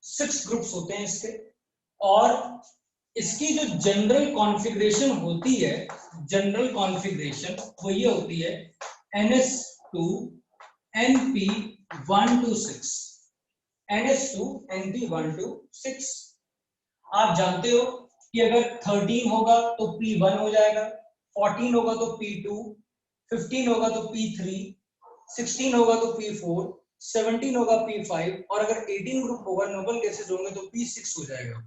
6 groups होते हैं इसके, और इसकी जो जनरल कॉन्फ़िगरेशन होती है, जनरल कॉन्फ़िगरेशन वो ये होती है NH2 NP1 to 6, NH2 NP1 to 6। आप जानते हो कि अगर 13 होगा तो P1 हो जाएगा, 14 होगा तो P2, 15 होगा तो P3, 16 होगा तो P4, 17 होगा P5, और अगर 18 ग्रुप होगा, नोबल गैसेस होंगे तो P6 हो जाएगा।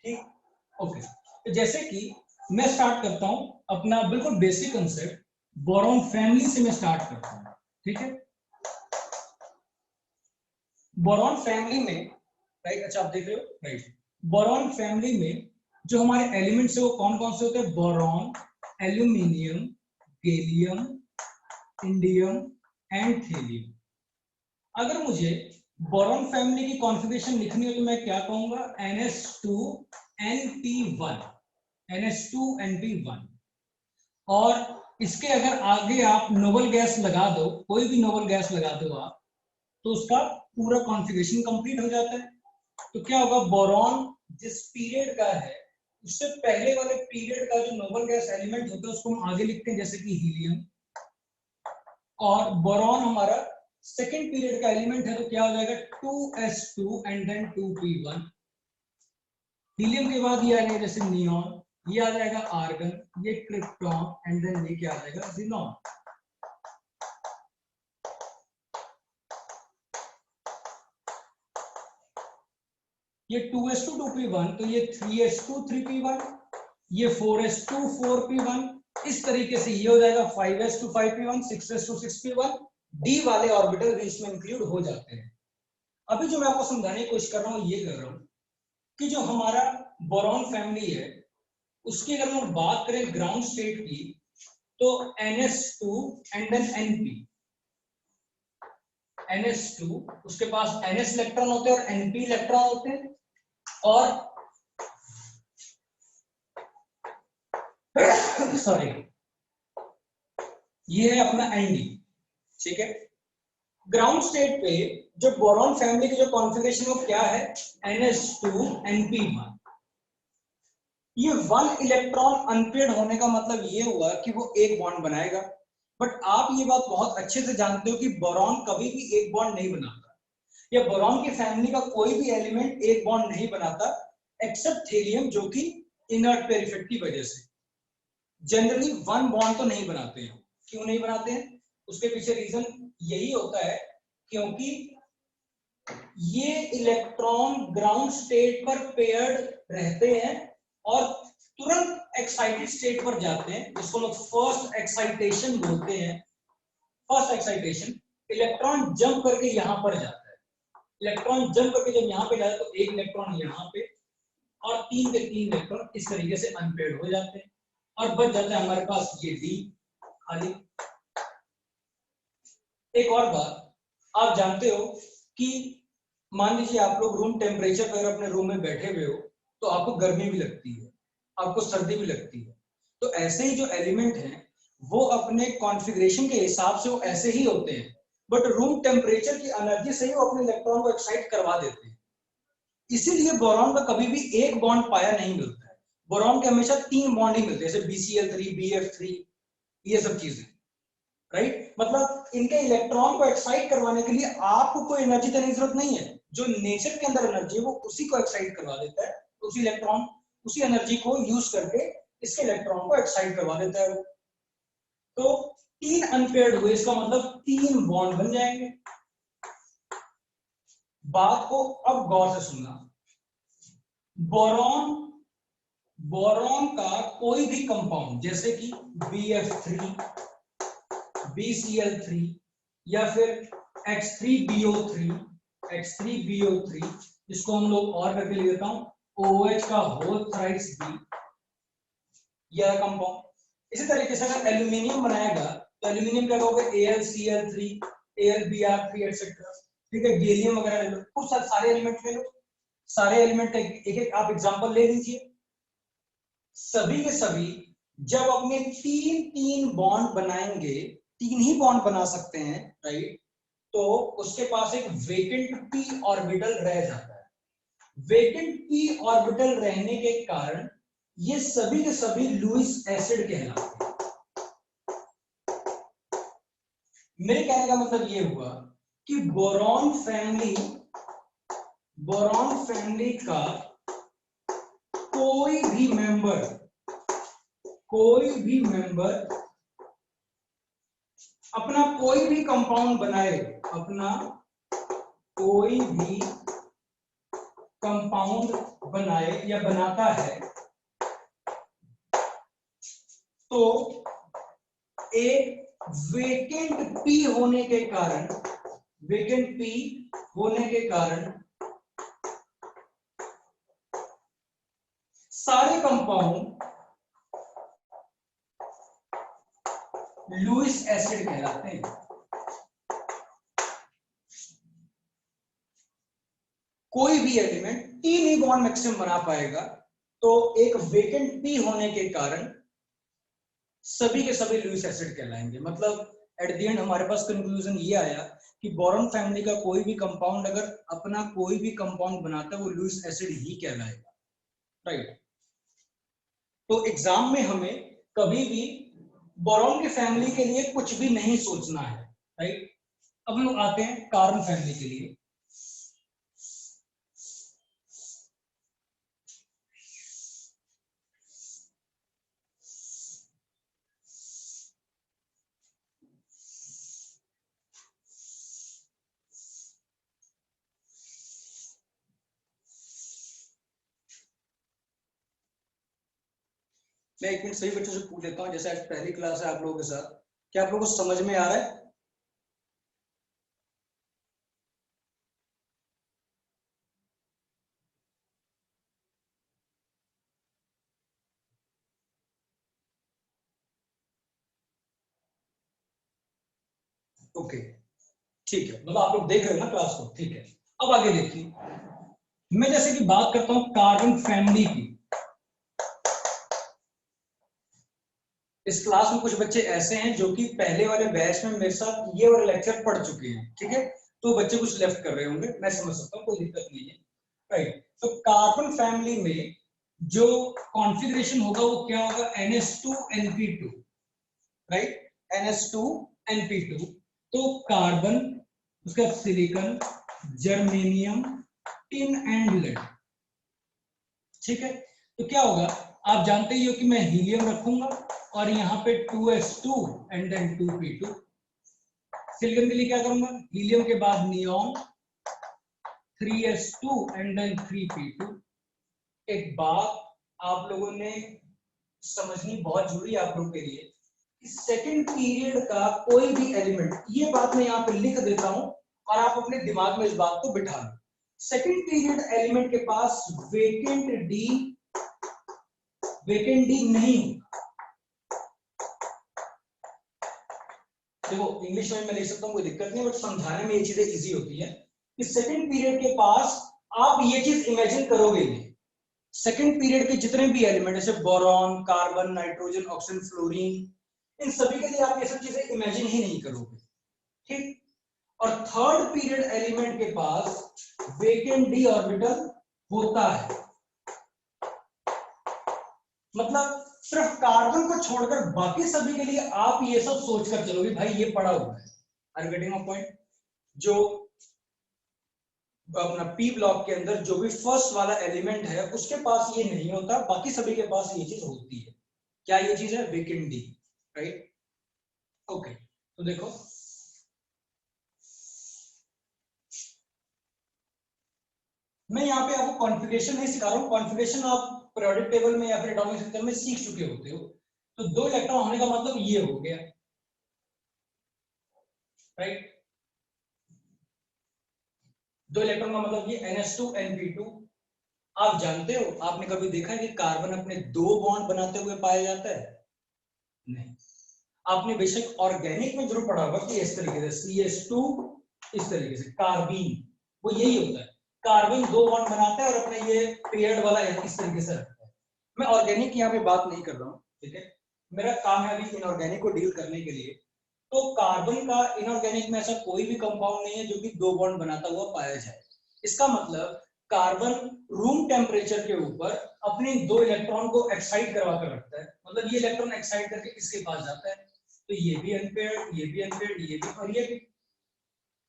ठीक, ओके। तो जैसे कि मैं स्टार्ट करता हूं अपना बिल्कुल बेसिक कंसेप्ट, बोरॉन फैमिली से मैं स्टार्ट करता हूं। ठीक है, बोरॉन फैमिली में, राइट, अच्छा आप देख रहे हो, राइट, बोरॉन फैमिली में जो हमारे एलिमेंट्स है वो कौन कौन से होते हैं? Boron, aluminium, gallium, indium and thallium. अगर मुझे बोरॉन फैमिली की कॉन्फ़िगरेशन लिखनी हो तो मैं क्या कहूंगा? NH2NP1, NH2NP1। और इसके अगर आगे आप नोबल गैस लगा दो, कोई भी नोबल गैस लगा दो आप, तो उसका पूरा कॉन्फ़िगरेशन कंप्लीट हो जाता है। तो क्या होगा? बोरॉन जिस पीरियड का है उससे पहले वाले पीरियड का जो नोबल गैस एलिमेंट होता है उसको हम आगे लिखते हैं जैसे कि हीलियम, और बोरॉन हमारा सेकेंड पीरियड का एलिमेंट है तो क्या हो जाएगा? 2s2 and then 2p1। Helium के बाद ये आ जाएगा जैसे नियॉन, ये आ जाएगा आर्गन, ये क्रिप्टॉन एंड देन ये क्या आ जाएगा? ज़ीनॉन। ये 2s2 2p1, तो ये 3s2 3p1, ये 4s2 4p1, इस तरीके से ये हो जाएगा 5s2 5p1, 6s2 6p1। D वाले ऑर्बिटल भी इसमें इंक्लूड हो जाते हैं। अभी जो मैं आपको समझाने की कोशिश कर रहा हूं ये कर रहा हूं कि जो हमारा बोरॉन फैमिली है उसकी अगर हम बात करें ग्राउंड स्टेट की, तो NH2 and then NP, NH2 उसके पास NS इलेक्ट्रॉन होते हैं और NP इलेक्ट्रॉन होते हैं, और सॉरी ये है अपना ND। ठीक है, ग्राउंड स्टेट पे जो बोरॉन फैमिली की जो कॉन्फ़िगरेशन वो क्या है? NH2 NP1। ये 1 इलेक्ट्रॉन अनपेयर्ड होने का मतलब ये हुआ कि वो एक बॉन्ड बनाएगा। बट आप ये बात बहुत अच्छे से जानते हो कि बोरॉन कभी भी एक बॉन्ड नहीं बनाता, या बोरॉन की फैमिली का कोई भी एलिमेंट एक बॉन्ड नहीं बनाता एक्सेप्ट थेलियम, जो कि इनर्ट पेयर इफेक्ट की वजह से जनरली 1 बॉन्ड तो नहीं बनाते हैं। क्यों नहीं बनाते हैं? उसके पीछे रीजन यही होता है क्योंकि ये इलेक्ट्रॉन ग्राउंड स्टेट पर पेयर्ड रहते हैं और तुरंत एक्साइटेड स्टेट पर जाते हैं, जिसको लोग फर्स्ट एक्साइटेशन बोलते हैं। फर्स्ट एक्साइटेशन, इलेक्ट्रॉन जंप करके यहां पर जाता है। इलेक्ट्रॉन जंप करके जब यहां पे जाता है तो एक इलेक्ट्रॉन यहां पे और 3 के 3 इलेक्ट्रॉन इस तरीके से अनपेयर्ड हो जाते हैं और बच जाता है हमारे पास ये डी खाली। एक और बात आप जानते हो कि मान लीजिए आप लोग रूम टेम्परेचर पर अपने रूम में बैठे हुए हो तो आपको गर्मी भी लगती है, आपको सर्दी भी लगती है। तो ऐसे ही जो एलिमेंट हैं वो अपने कॉन्फ़िगरेशन के हिसाब से वो ऐसे ही होते हैं, बट रूम टेम्परेचर की एनर्जी से ही वो अपने इलेक्ट्रॉन को एक्साइट करवा देते हैं। इसीलिए बोरॉन का कभी भी एक बॉन्ड पाया नहीं मिलता है, बोरॉन के हमेशा 3 बॉन्ड ही मिलते हैं, जैसे BCl3 BF3, ये सब चीजें, राइट। मतलब इनके इलेक्ट्रॉन को एक्साइट करवाने के लिए आपको कोई एनर्जी देने की जरूरत नहीं है, जो नेचर के अंदर एनर्जी है वो उसी को एक्साइट करवा देता है, उसी इलेक्ट्रॉन उसी एनर्जी को यूज करके इसके इलेक्ट्रॉन को एक्साइट करवा देता है। तो 3 अनपेयर्ड हुए, इसका मतलब 3 बॉन्ड बन जाएंगे। बात को अब गौर से सुनना, बोरॉन बोरॉन का कोई भी कंपाउंड जैसे कि BF3 BCl3 या फिर X3BO3 जिसको हम लोग और करके लिख देता हूं OH का होल थ्राइस B, यह कंपाउंड। इसी तरीके से अगर एल्यूमिनियम बनाएगा तो एल्यूमिनियम क्या होगा? AlCl3 AlBr3 etcetera. ठीक है, गैलियम वगैरह ले लो, कुछ सारे एलिमेंट ले लो, सारे एलिमेंट एक एक आप एग्जांपल ले लीजिए। सभी के सभी जब अपने 3 बॉन्ड बनाएंगे, 3 ही बॉन्ड बना सकते हैं, राइट, तो उसके पास एक वेकेंट पी ऑर्बिटल रह जाता है। वेकेंट पी ऑर्बिटल रहने के कारण ये सभी के सभी लुईस एसिड कहलाते हैं। मेरे कहने का मतलब ये हुआ कि बोरॉन फैमिली का कोई भी मेंबर अपना कोई भी कंपाउंड बनाए, अपना कोई भी कंपाउंड बनाए या बनाता है, तो एक वेकेंट पी होने के कारण सारे कंपाउंड लुईस एसिड कहलाते हैं। कोई भी एलिमेंट 3 ही बॉन्ड मैक्सिमम बना पाएगा, तो एक वेकेंट पी होने के कारण सभी के सभी लुईस एसिड कहलाएंगे। मतलब एट द एंड हमारे पास कंक्लूजन ये आया कि बोरॉन फैमिली का कोई भी कंपाउंड अगर अपना कोई भी कंपाउंड बनाता है वो लुईस एसिड ही कहलाएगा, राइट। तो एग्जाम में हमें कभी भी बोरॉन की फैमिली के लिए कुछ भी नहीं सोचना है, राइट। अब लोग आते हैं कार्बन फैमिली के लिए। मैं एक मिनट सभी बच्चों से पूछ लेता हूं, जैसे आज पहली क्लास है आप लोगों के साथ, क्या आप लोगों को समझ में आ रहा है? ओके, ठीक है, मतलब आप लोग देख रहे हो ना क्लास को, ठीक है। अब आगे देखिए, मैं जैसे कि बात करता हूं कार्बन फैमिली की। इस क्लास में कुछ बच्चे ऐसे हैं जो कि पहले वाले बैच में मेरे साथ ये वाले लेक्चर पढ़ चुके हैं, ठीक है। तो बच्चे कुछ लेफ्ट कर रहे होंगे, मैं समझ सकता हूँ, कोई दिक्कत नहीं है, राइट। तो कार्बन फैमिली में जो कॉन्फ़िगरेशन होगा वो क्या होगा? NH2NP2, right, NH2NP2। तो कार्बन, उसका silicon, germanium, tin and lead, ठीक है। तो क्या होगा, आप जानते ही हो कि मैं हीलियम रखूंगा और यहाँ पे 2s2 and then 2p2। Silicon के लिए क्या करूंगा, हीलियम के बाद neon, 3s2 and then 3p2। एक बात आप लोगों ने समझनी बहुत जरूरी है आप लोगों के लिए, सेकंड पीरियड का कोई भी एलिमेंट, ये बात मैं यहाँ पे लिख देता हूं और आप अपने दिमाग में इस बात को बिठा लो। सेकंड पीरियड एलिमेंट के पास वेकेंट डी नहीं होगा। देखो इंग्लिश में मैं लिख सकता हूं, कोई दिक्कत नहीं, बट समझाने में ये चीजें इजी होती है कि सेकंड पीरियड के पास आप ये चीज इमेजिन करोगे नहीं। सेकंड पीरियड के जितने भी एलिमेंट जैसे boron, carbon, nitrogen, oxygen, fluorine, इन सभी के लिए आप ये सब चीजें इमेजिन ही नहीं करोगे, ठीक। और थर्ड पीरियड एलिमेंट के पास वेकेंट डी ऑर्बिटल होता है। मतलब सिर्फ कार्बन को छोड़कर बाकी सभी के लिए आप ये सब सोचकर चलोगे भाई ये पड़ा हुआ है। Are you getting my point? जो अपना पी ब्लॉक के अंदर जो भी फर्स्ट वाला एलिमेंट है उसके पास ये नहीं होता, बाकी सभी के पास ये चीज होती है। क्या ये चीज है? Vacant D, right. ओके, तो देखो मैं यहाँ पे आपको कॉन्फ़िगरेशन नहीं सिखा रहा हूँ, कॉन्फ़िगरेशन आप पीरियोडिक टेबल में या फिर एटॉमिक स्ट्रक्चर में सीख चुके होते हो। तो 2 इलेक्ट्रॉन होने का मतलब ये हो गया, राइट। 2 इलेक्ट्रॉन का मतलब ये NH2NP2। आप जानते हो, आपने कभी देखा है कि कार्बन अपने 2 बॉन्ड बनाते हुए पाया जाता है? नहीं। आपने बेशक ऑर्गेनिक में जरूर पढ़ा होगा कि इस तरीके से CH2, इस तरीके से कार्बीन, वो यही होता है, कार्बन 2 बॉन्ड बनाता है और अपने ये पेयर्ड वाला इस तरीके से रखता है। मैं ऑर्गेनिक की यहाँ पे बात नहीं कर रहा हूँ, ठीक है। मेरा काम है अभी इनऑर्गेनिक को डील करने के लिए। तो कार्बन का इनऑर्गेनिक में ऐसा कोई भी कंपाउंड नहीं है जो कि 2 बॉन्ड बनाता हुआ पाया जाए। इसका मतलब कार्बन रूम टेम्परेचर के ऊपर अपने 2 इलेक्ट्रॉन को एक्साइट करवा कर रखता है, मतलब ये इलेक्ट्रॉन एक्साइट करके इसके पास जाता है, तो ये भी अनपेयर्ड, ये भी अनपेयर्ड, ये भी और ये भी।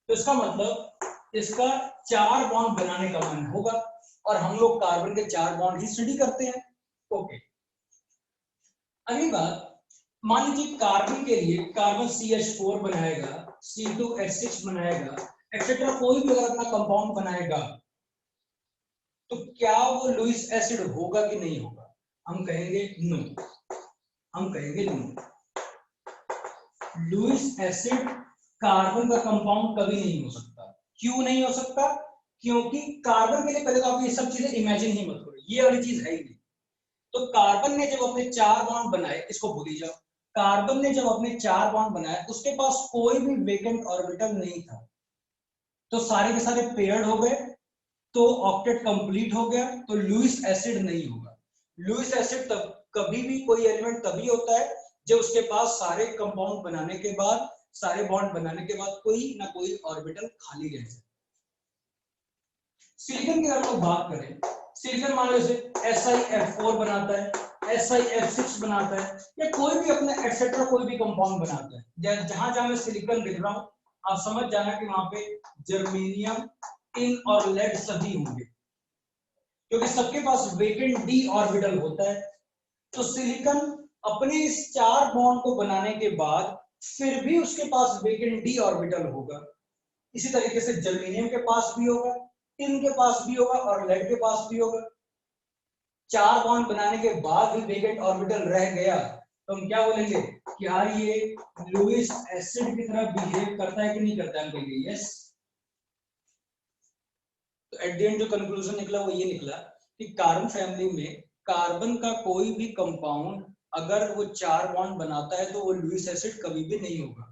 तो इसका मतलब इसका 4 बॉन्ड बनाने का मन होगा, और हम लोग कार्बन के 4 बॉन्ड ही स्टडी करते हैं। ओके, अगली बात, मान लीजिए कार्बन के लिए कार्बन CH4 बनाएगा, C2H6 बनाएगा, एक्सेट्रा, कोई भी अगर अपना कंपाउंड बनाएगा, तो क्या वो लुईस एसिड होगा कि नहीं होगा? हम कहेंगे नो, हम कहेंगे नो। लुईस एसिड कार्बन का कंपाउंड कभी नहीं हो सकता। क्यों नहीं हो सकता? क्योंकि कार्बन के लिए पहले तो आप ये सब चीजें इमेजिन ही मत करो, ये वाली चीज है ही नहीं। तो कार्बन ने जब अपने 4 बॉन्ड बनाए, इसको भूल ही जाओ, कार्बन ने जब अपने 4 बॉन्ड बनाए, उसके पास कोई भी वेकेंट ऑर्बिटल नहीं था, तो सारे के सारे पेयर्ड हो गए, तो ऑक्टेट कंप्लीट हो गया, तो लुईस एसिड नहीं होगा। लुईस एसिड तब कभी भी कोई एलिमेंट तभी होता है जब उसके पास सारे कंपाउंड बनाने के बाद, सारे बॉन्ड बनाने के बाद कोई ना कोई ऑर्बिटल खाली रह जाए। सिलिकॉन की अगर हम बात करें, सिलिकॉन मान लो SiF4 बनाता है, SiF6 बनाता है, या कोई भी अपना एक्सेट्रा कोई भी कंपाउंड बनाता है, जहां जहां मैं सिलिकॉन लिख रहा हूं आप समझ जाना कि वहां पे जर्मेनियम, टिन और लेड सभी होंगे, क्योंकि सबके पास वेकेंट d ऑर्बिटल होता है। तो सिलिकॉन अपने इस 4 बॉन्ड को बनाने के बाद फिर भी उसके पास वेकेंट d ऑर्बिटल होगा। इसी तरीके से जर्मेनियम के पास भी होगा, टिन के पास भी होगा और लेड के पास भी होगा। 4 बॉन्ड बनाने के बाद भी वेकेंट ऑर्बिटल रह गया, तो हम क्या बोलेंगे कि यार ये लुईस एसिड की तरह बिहेव करता है कि नहीं करता है? हम कहेंगे यस। तो एट द एंड जो कंक्लूजन निकला वो ये निकला कि कार्बन फैमिली में कार्बन का कोई भी कंपाउंड अगर वो 4 बॉन्ड बनाता है तो वो लुईस एसिड कभी भी नहीं होगा।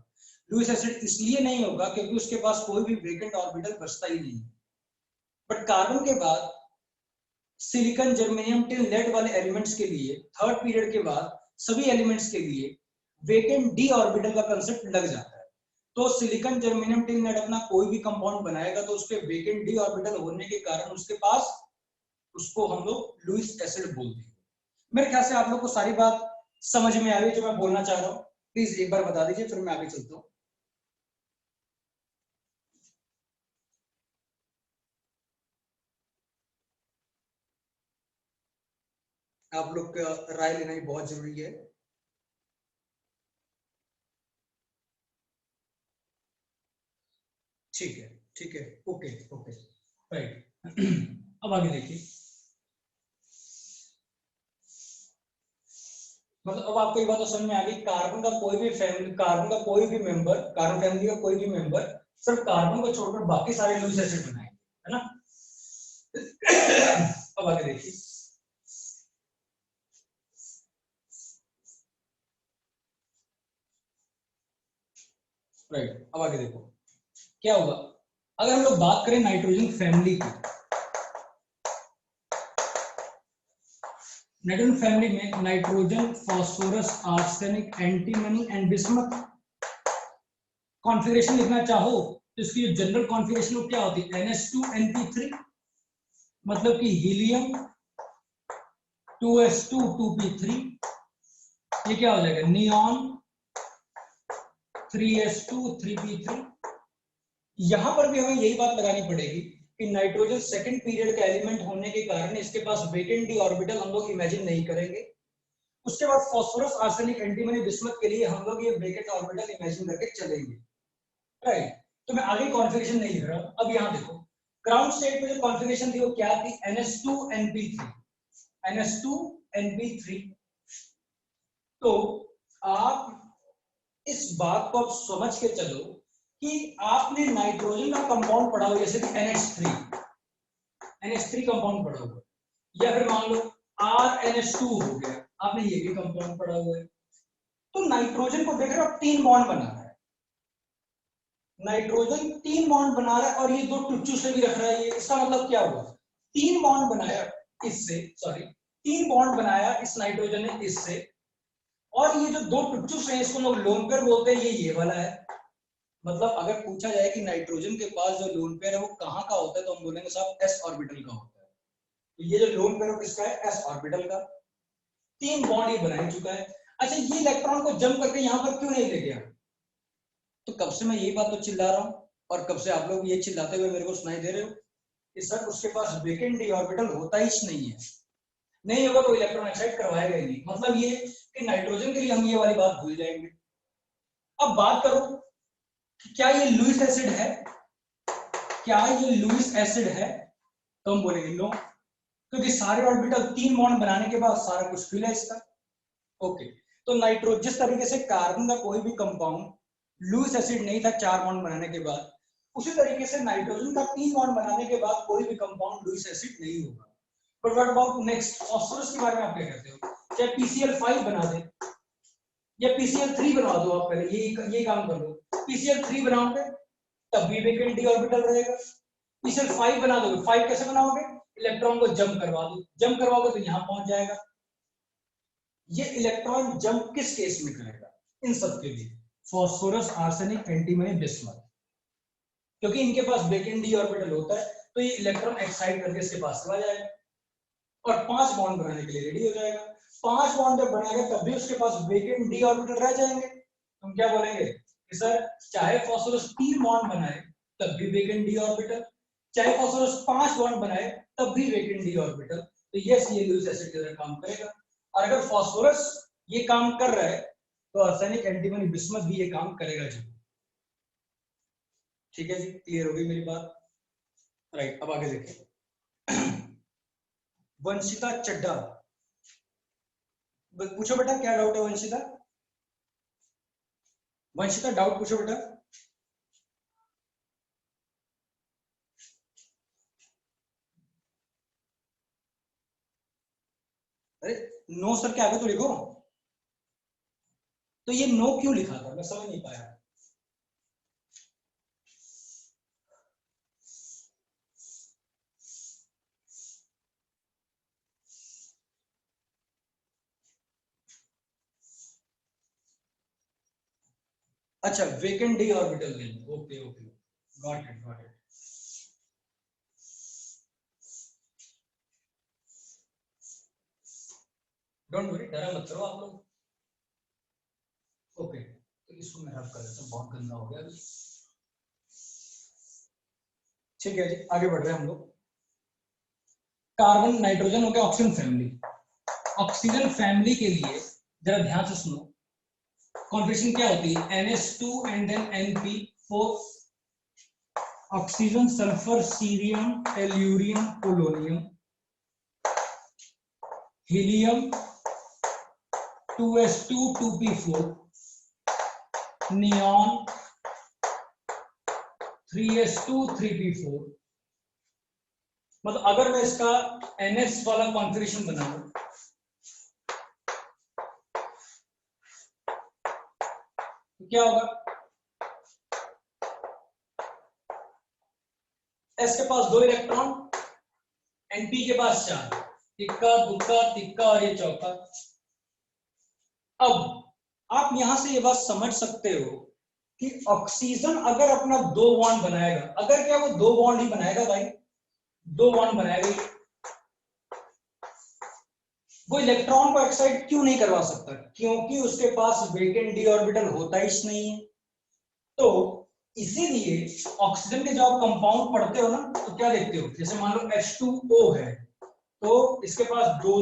लुईस एसिड इसलिए नहीं होगा क्योंकि उसके पास कोई भी वेकेंट ऑर्बिटल बचता ही नहीं। बट कार्बन के बाद सिलिकॉन, जर्मेनियम, टिन, लेड वाले एलिमेंट्स के लिए थर्ड पीरियड के बाद सभी एलिमेंट्स के लिए वेकेंट डी ऑर्बिटल का कंसेप्ट लग जाता है। तो सिलिकॉन, जर्मेनियम, टिन, लेड अपना कोई भी कंपाउंड बनाएगा तो उसके वेकेंट डी ऑर्बिटल होने के कारण उसके पास, उसको हम लोग लुईस एसिड बोलते हैं। मेरे ख्याल से आप लोग को सारी बात समझ में आ रही है जो मैं बोलना चाह रहा हूँ? प्लीज एक बार बता दीजिए, फिर मैं आगे चलता हूँ। आप लोग का राय लेना ही बहुत जरूरी है। ठीक है, ठीक है, ओके ओके, राइट। अब आगे देखिए, मतलब अब आपको ये बात तो समझ में आ गई, कार्बन का कोई भी फैमिली, कार्बन का कोई भी मेंबर, कार्बन फैमिली का कोई भी मेंबर सिर्फ कार्बन को छोड़कर बाकी सारे लुईस एसिड बनाएंगे, है ना? अब आगे देखिए, राइट, अब आगे देखो क्या होगा अगर हम लोग बात करें नाइट्रोजन फैमिली की। नाइट्रोजन फैमिली में nitrogen, phosphorus, arsenic, antimony and bismuth configuration लिखना चाहो तो इसकी जो जनरल कॉन्फ़िगरेशन वो क्या होती है? NH2NP3, मतलब कि हीलियम 2s2 2p3, ये क्या हो जाएगा? Neon 3s2 3p3। यहां पर भी हमें यही बात लगानी पड़ेगी कि नाइट्रोजन सेकंड पीरियड का एलिमेंट होने के कारण इसके पास वेकेंट डी ऑर्बिटल हम लोग इमेजिन नहीं करेंगे। उसके बाद फास्फोरस, आर्सेनिक, एंटीमनी, बिस्मथ के लिए हम लोग ये वेकेंट ऑर्बिटल इमेजिन करके चलेंगे, राइट? तो मैं आगे कॉन्फ़िगरेशन नहीं लिख रहा हूं। अब यहां देखो, ग्राउंड स्टेट में जो कॉन्फ़िगरेशन थी वो क्या थी? NH2NP3, NH2NP3। तो आप इस बात को आप समझ के चलो कि आपने नाइट्रोजन का कंपाउंड पढ़ा हुआ, जैसे कि NH3 कंपाउंड पढ़ा हुआ, या फिर मान लो RNH2 हो गया, आपने ये भी कंपाउंड पढ़ा हुआ है। तो नाइट्रोजन को देख रहे हो, 3 बॉन्ड बना रहा है, नाइट्रोजन 3 बॉन्ड बना रहा है और ये 2 टुच्चू से भी रख रहा है। ये इसका मतलब क्या हुआ? 3 बॉन्ड बनाया इससे, सॉरी 3 बॉन्ड बनाया इस नाइट्रोजन ने इससे, और ये जो दो टुच्चुस हैं इसको लोग लोन पेयर बोलते हैं, ये वाला है। मतलब अगर पूछा जाए कि नाइट्रोजन के पास जो लोन पेयर है वो कहाँ का होता है, तो हम बोलेंगे साहब एस ऑर्बिटल का होता है। तो ये जो लोन पेयर किसका है, एस ऑर्बिटल का। 3 बॉन्ड ये बना ही चुका है। अच्छा, ये इलेक्ट्रॉन को जंप करके यहाँ पर क्यों नहीं ले गया? तो कब से मैं यही बात तो चिल्ला रहा हूँ और कब से आप लोग ये चिल्लाते हुए मेरे को सुनाई दे रहे हो कि सर उसके पास वेकेंट डी ऑर्बिटल होता ही नहीं है। नहीं होगा तो इलेक्ट्रॉन एक्साइट करवाएगा ही नहीं। मतलब ये कि नाइट्रोजन के लिए हम ये वाली बात भूल जाएंगे। अब बात करो कि क्या ये लुईस एसिड है, क्या ये लुईस एसिड है? तो हम बोलेंगे नो, क्योंकि सारे ऑर्बिटल 3 बॉन्ड बनाने के बाद सारा कुछ फिल है इसका। ओके, तो नाइट्रोजन जिस तरीके से कार्बन का कोई भी कंपाउंड लुईस एसिड नहीं था 4 बॉन्ड बनाने के बाद, उसी तरीके से नाइट्रोजन का 3 बॉन्ड बनाने के बाद कोई भी कंपाउंड लुईस एसिड नहीं होगा। But what about next, phosphorus के बारे में आप क्या कहते हो? चाहे PCl5 बना दे या PCl3 बना दो, आप पहले ये काम कर लो। PCl3 बनाओगे तब भी वेकेंट डी ऑर्बिटल रहेगा। PCl5 बना दोगे, 5 कैसे बनाओगे? इलेक्ट्रॉन को जंप करवा दो, जंप करवाओगे तो यहां पहुंच जाएगा। ये इलेक्ट्रॉन जंप किस केस में करेगा? इन सब के लिए फास्फोरस, आर्सेनिक, एंटीमनी, बिस्मथ, क्योंकि इनके पास वेकेंट डी ऑर्बिटल होता है तो ये इलेक्ट्रॉन एक्साइट करके इसके पास चला जाएगा और 5 बॉन्ड बनाने के लिए रेडी हो जाएगा। 5 बॉन्ड जब बनाएगा तब भी उसके पास वेकेंट डी ऑर्बिटल रह जाएंगे। हम क्या बोलेंगे कि सर चाहे फास्फोरस 3 बॉन्ड बनाए तब भी वेकेंट डी ऑर्बिटल, चाहे फास्फोरस 5 बॉन्ड बनाए तब भी वेकेंट डी ऑर्बिटल। तो यस, ये लुईस एसिड की तरह काम करेगा। और अगर फास्फोरस ये काम कर रहा है तो आर्सेनिक, एंटीमनी, बिस्मथ भी ये काम करेगा जी। ठीक है जी, क्लियर हो गई मेरी बात? राइट, अब आगे देखिए। वंशिता चड्डा, पूछो बेटा क्या डाउट है वंशिता? वंशिता डाउट पूछो बेटा। अरे नो सर के आगे तो लिखो। तो ये नो क्यों लिखा था, मैं समझ नहीं पाया। अच्छा, वेकेंट डी ऑर्बिटल नहीं, okay okay, got it got it. Don't worry, डरा मत करो आप लोग। ओके, तो इसको मैं रफ कर देता हूं, बहुत गंदा हो गया। ठीक है जी, आगे बढ़ रहे हैं हम लोग। कार्बन, नाइट्रोजन हो गया ऑक्सीजन फैमिली। ऑक्सीजन फैमिली के लिए जरा ध्यान से सुनो, कॉन्फिगरेशन क्या होती है? NH2 and then NP4, oxygen, sulphur, cerium, tellurium, polonium, helium, 2s2 2p4, neon, 3s2 3p4। मतलब अगर मैं इसका NS वाला कॉन्फिगरेशन बनाऊं तो क्या होगा? S के पास 2 इलेक्ट्रॉन, NP के पास 4, इक्का दुक्का तिक्का और ये चौका। अब आप यहां से ये बात समझ सकते हो कि ऑक्सीजन अगर अपना 2 बॉन्ड बनाएगा, अगर क्या वो 2 बॉन्ड ही बनाएगा भाई, 2 बॉन्ड बनाएगा, वो इलेक्ट्रॉन को एक्साइट क्यों नहीं करवा सकता? क्योंकि उसके पास वेकेंट डी ऑर्बिटल होता ही नहीं है। तो इसीलिए ऑक्सीजन के जब आप कंपाउंड पढ़ते हो ना तो क्या देखते हो, जैसे मान लो H2O है तो इसके पास 2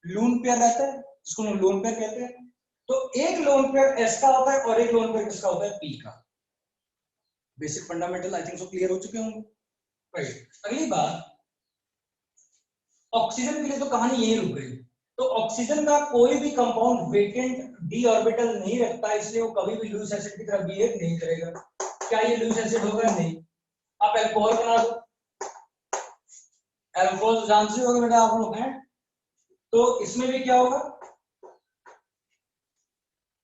लोन पेयर रहता है, इसको हम लोन पेयर कहते हैं। तो एक लोन पेयर S का होता है और एक लोन पेयर किसका होता है? P का। Basic fundamental I think so clear हो चुके होंगे। राइट, अगली बात, ऑक्सीजन के लिए तो कहानी यही रुक गई। तो ऑक्सीजन का कोई भी कंपाउंड वेकेंट डी ऑर्बिटल नहीं रखता, इसलिए वो कभी भी लुईस एसिड की तरह बिहेव नहीं करेगा। क्या ये लुईस एसिड होगा? नहीं। आप अल्कोहल बना दो, अल्कोहल जानते हो बेटा आप लोग हैं, तो इसमें भी क्या होगा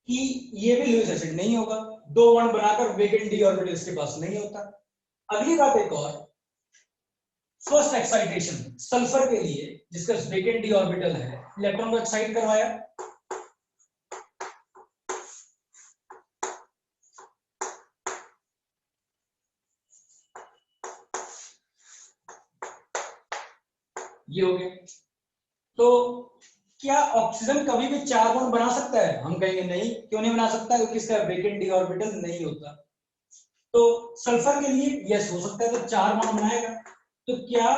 कि ये भी लुईस एसिड नहीं होगा। 2 बॉन्ड बनाकर वेकेंट डी ऑर्बिटल इसके पास नहीं होता। अगली बात एक और, फर्स्ट एक्साइटेशन सल्फर के लिए जिसका वेकेंट डी ऑर्बिटल है, इलेक्ट्रॉन को एक्साइट करवाया, ये हो गया। तो क्या ऑक्सीजन कभी भी 4 बॉन्ड बना सकता है? हम कहेंगे नहीं। क्यों नहीं बना सकता? क्योंकि इसका वेकेंट डी ऑर्बिटल नहीं होता। तो सल्फर के लिए यस हो सकता है, तो 4 बॉन्ड बनाएगा। तो क्या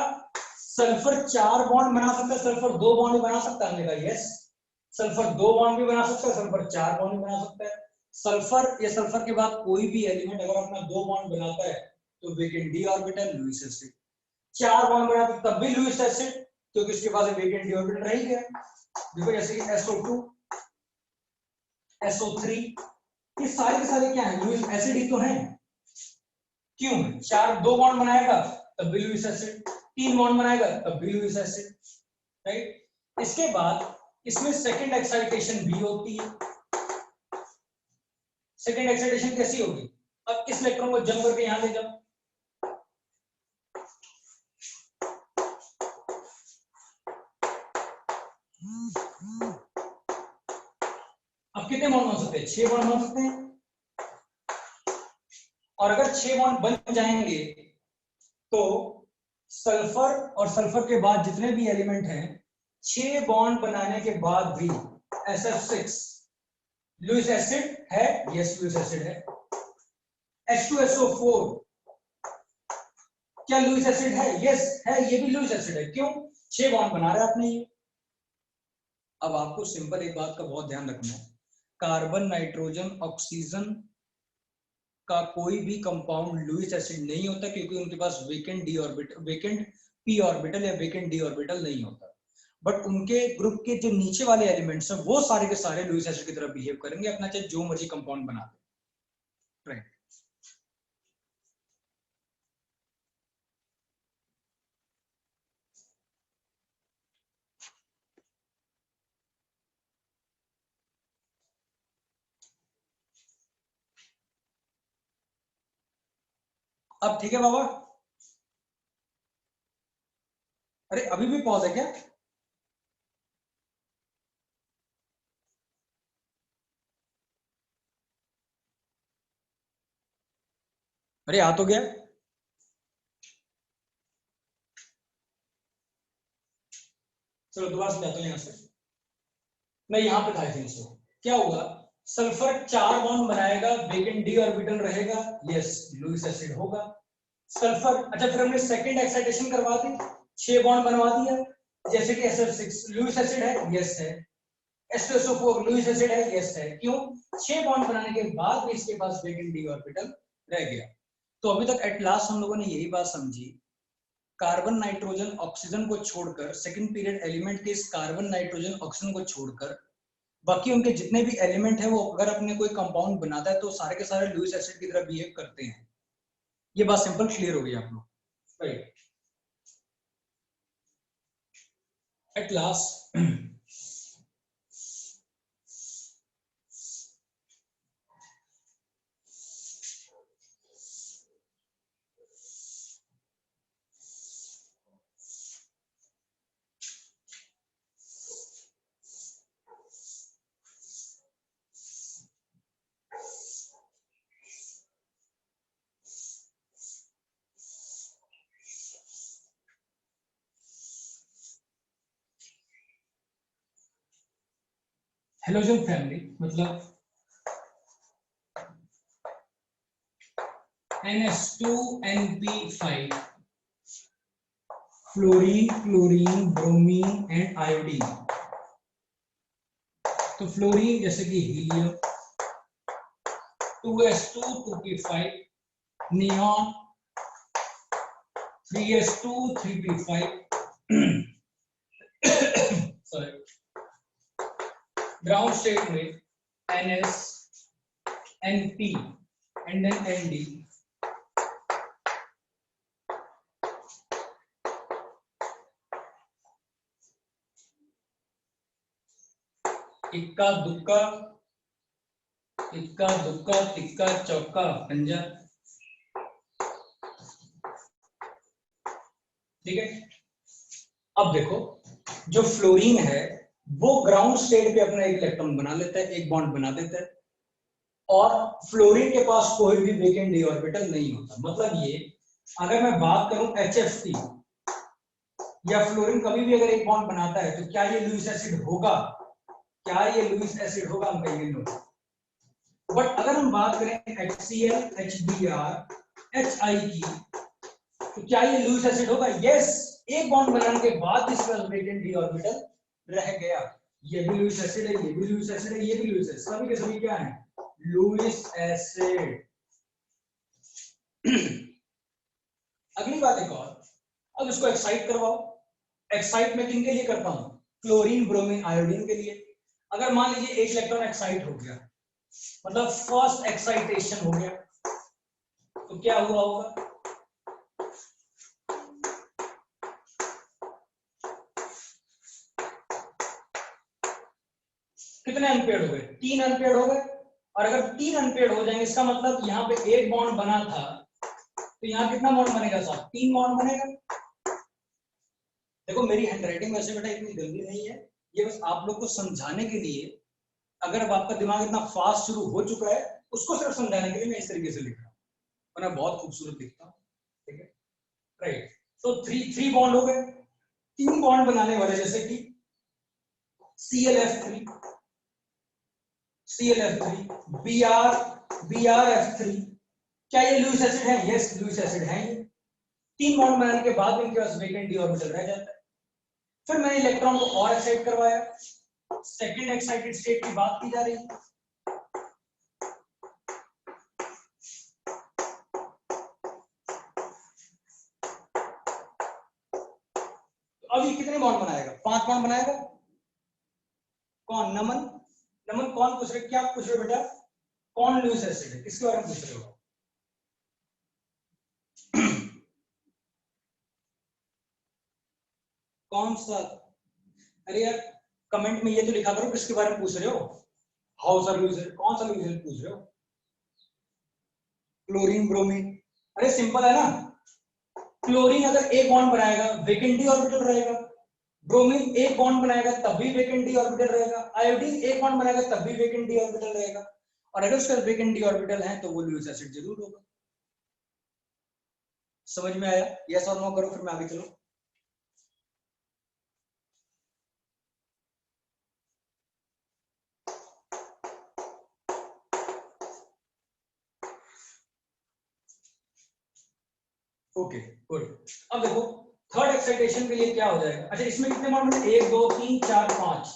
सल्फर 4 बॉन्ड बना सकता है? सल्फर 2 बॉन्ड बना सकता है? हमने कहा यस। सल्फर 2 बॉन्ड भी बना सकता है, सल्फर 4 बॉन्ड भी बना सकता है। सल्फर या सल्फर के बाद कोई भी एलिमेंट अगर अपना 2 बॉन्ड बनाता है तो vacant D orbital, Lewis acid. 4 bond बनाता तब भी लुईस एसिड, क्योंकि उसके पास वेकेंट डी ऑर्बिटल रह ही गया। देखो जैसे कि SO2, SO3, ये सारे के सारे क्या है? लुईस एसिड ही तो हैं। क्यों? 2 बॉन्ड बनाएगा तब भी लुईस एसिड, 3 बॉन्ड बनाएगा तब भी लुईस एसिड, राइट। इसके बाद इसमें सेकंड एक्साइटेशन भी होती है। सेकंड एक्साइटेशन कैसी होगी? अब इस इलेक्ट्रॉन को जंप करके यहां ले जाओ, अब कितने बॉन्ड बन सकते हैं? 6 बॉन्ड बन सकते हैं। और अगर 6 बॉन्ड बन जाएंगे तो सल्फर और सल्फर के बाद जितने भी एलिमेंट हैं, 6 बॉन्ड बनाने के बाद भी SF6 लुईस एसिड है? यस, लुईस एसिड है। H2SO4 क्या लुईस एसिड है? यस है, ये भी लुईस एसिड है। क्यों? 6 बॉन्ड बना रहे आपने ये। अब आपको सिंपल एक बात का बहुत ध्यान रखना है, कार्बन, नाइट्रोजन, ऑक्सीजन का कोई भी कंपाउंड लुईस एसिड नहीं होता, क्योंकि उनके पास vacant D orbital, vacant P orbital या वेकेंट डी ऑर्बिटल नहीं होता। बट उनके ग्रुप के जो नीचे वाले एलिमेंट्स हैं वो सारे के सारे लुईस एसिड की तरह बिहेव करेंगे, अपना चाहे जो मर्जी कंपाउंड बना दे, राइट। अब ठीक है बाबा? अरे अभी भी पॉज है क्या? अरे आ तो गया। चलो दोबारा से जाता हूं यहां से, मैं यहां पे था। इसको क्या हुआ? सल्फर 4 बॉन्ड बनाएगा, वेकेंट डी ऑर्बिटल रहेगा, यस लुईस एसिड होगा। सल्फर, अच्छा फिर हमने सेकंड एक्साइटेशन करवा दी, 6 बॉन्ड बनवा दिया, जैसे कि SF6 लुईस एसिड है? यस है। H2SO4 लुईस एसिड है? यस है। क्यों? 6 बॉन्ड बनाने के बाद भी इसके पास वेकेंट डी ऑर्बिटल रह गया। तो अभी तक एट लास्ट हम लोगों ने यही बात समझी, कार्बन, नाइट्रोजन, ऑक्सीजन को छोड़कर, सेकंड पीरियड एलिमेंट के इस कार्बन, नाइट्रोजन, ऑक्सीजन को छोड़कर बाकी उनके जितने भी एलिमेंट है वो अगर अपने कोई कंपाउंड बनाता है तो सारे के सारे लुईस एसिड की तरह बिहेव करते हैं। ये बात सिंपल क्लियर हो गई आप लोग, right. At last halogen family मतलब NH2NP5, fluorine, chlorine, bromine and iodine. तो फ्लोरीन जैसे कि helium, 2s2 2p5, neon 3s2 3p5 sorry, ground state में NS, NP and then ND, इक्का दुक्का, इक्का दुक्का, तिक्का चौका पंजा, ठीक है। अब देखो, जो फ्लोरीन है वो ग्राउंड स्टेट पे अपना एक इलेक्ट्रॉन बना लेता है, एक बॉन्ड बना देता है, और फ्लोरीन के पास कोई भी वेकेंट डी ऑर्बिटल नहीं होता। मतलब ये, अगर मैं बात करूं HF की, या फ्लोरीन कभी भी अगर एक बॉन्ड बनाता है तो क्या ये लुईस एसिड होगा? क्या ये लुईस एसिड होगा? हम कहेंगे नो। बट अगर हम बात करें HCl, HBr, HI की, तो क्या ये लुईस एसिड होगा? यस। एक बॉन्ड बनाने के बाद इसका वेकेंट डी ऑर्बिटल रह गया। ये भी लुईस एसिड है, ये भी लुईस एसिड है, ये भी लुईस एसिड, सभी के सभी क्या है? Lewis acid. अगली बात एक और, अब इसको एक्साइट करवाओ। एक्साइट में किन के लिए करता हूं? क्लोरीन, ब्रोमीन, आयोडीन के लिए। अगर मान लीजिए एक इलेक्ट्रॉन एक्साइट हो गया, मतलब फर्स्ट एक्साइटेशन हो गया, तो क्या हुआ होगा? कितने अनपेड हो गए? 3 अनपेड हो गए। और अगर 3 अनपेड हो जाएंगे, इसका मतलब यहाँ पे एक बॉन्ड बना था, तो यहाँ कितना बॉन्ड बनेगा साहब? 3 बॉन्ड बनेगा। देखो मेरी हैंडराइटिंग वैसे बेटा इतनी गंदी नहीं है, ये बस आप लोग को समझाने के लिए, अगर अब आपका दिमाग इतना फास्ट शुरू हो चुका है, उसको सिर्फ समझाने के लिए मैं इस तरीके से लिख रहा हूँ, वरना बहुत खूबसूरत लिखता हूँ। ठीक है, राइट। तो थ्री बॉन्ड हो गए। 3 बॉन्ड बनाने वाले, जैसे कि ClF3, ClF3, BrF3, क्या ये लुईस एसिड है? यस, लुईस एसिड है ये। 3 बॉन्ड बनाने के बाद इनके पास वेकेंट डी ऑर्बिटल रह जाता है। फिर मैंने इलेक्ट्रॉन को और एक्साइट करवाया, सेकंड एक्साइटेड स्टेट की बात की जा रही है। तो अब ये कितने बॉन्ड बनाएगा? 5 बॉन्ड बनाएगा। कौन? नमन। नमन कौन पूछ रहे? क्या पूछ रहे हो बेटा? कौन लुईस एसिड है? किसके बारे में पूछ रहे हो? कौन सा? अरे यार, कमेंट में ये तो लिखा करो किसके बारे में पूछ रहे हो। हाउ सा लुईस एसिड? कौन सा लुईस एसिड पूछ रहे हो? Chlorine, bromine. अरे सिंपल है ना, क्लोरीन अगर एक बॉन्ड बनाएगा वेकेंट डी ऑर्बिटल रहेगा, ब्रोमीन एक बॉन्ड बनाएगा तब भी वेकेंट डी ऑर्बिटल रहेगा, आयोडीन एक बॉन्ड बनाएगा तब भी वेकेंट डी ऑर्बिटल रहेगा, और अगर उसका वेकेंट डी ऑर्बिटल है तो वो लुईस एसिड जरूर होगा। समझ में आया? यस और नो करो, फिर मैं आगे चलूं। Okay, good. अब देखो थर्ड एक्साइटेशन के लिए क्या हो जाएगा? अच्छा, इसमें कितने बॉन्ड बने? 1 2 3 4 5,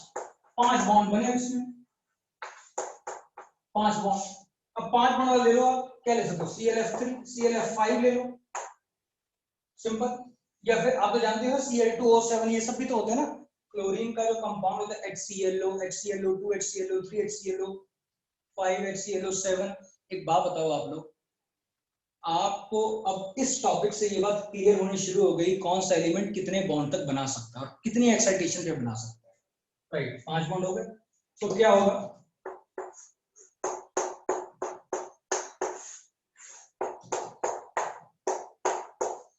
5 बॉन्ड बने इसमें, 5 बॉन्ड। अब 5 बॉन्ड वाला ले लो, आप क्या ले सकते हो? ClF3, ClF5 ले लो, सिंपल। या फिर आप तो जानते हो Cl2O7, ये सब भी तो होते हैं ना। क्लोरीन का जो कंपाउंड होता है HClO, HClO2, HClO3, HClO5, HClO7। एक बात बताओ आप लोग, आपको अब इस टॉपिक से ये बात क्लियर होनी शुरू हो गई कौन सा एलिमेंट कितने बॉन्ड तक बना सकता है और कितनी एक्साइटेशन पे बना सकता है। राइट, 5 बॉन्ड हो गए। तो क्या होगा?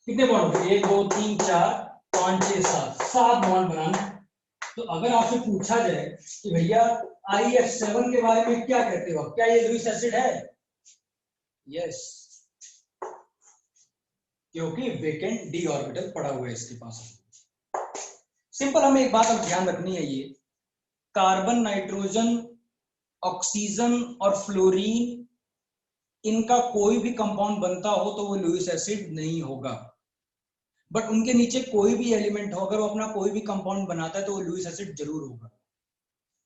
कितने बॉन्ड हो गए? 1 2 3 4 5 6 7, 7 बॉन्ड बनाना है। तो अगर आपसे पूछा जाए कि भैया IF7 के बारे में क्या कहते हो, क्या ये लुईस एसिड है? यस, क्योंकि वेकेंट डी ऑर्बिटल पड़ा हुआ है इसके पास। सिंपल, हमें एक बात अब ध्यान रखनी है, ये कार्बन, नाइट्रोजन, ऑक्सीजन और फ्लोरीन, इनका कोई भी कंपाउंड बनता हो तो वो लुईस एसिड नहीं होगा। बट उनके नीचे कोई भी एलिमेंट हो, अगर वो अपना कोई भी कंपाउंड बनाता है तो वो लुईस एसिड जरूर होगा।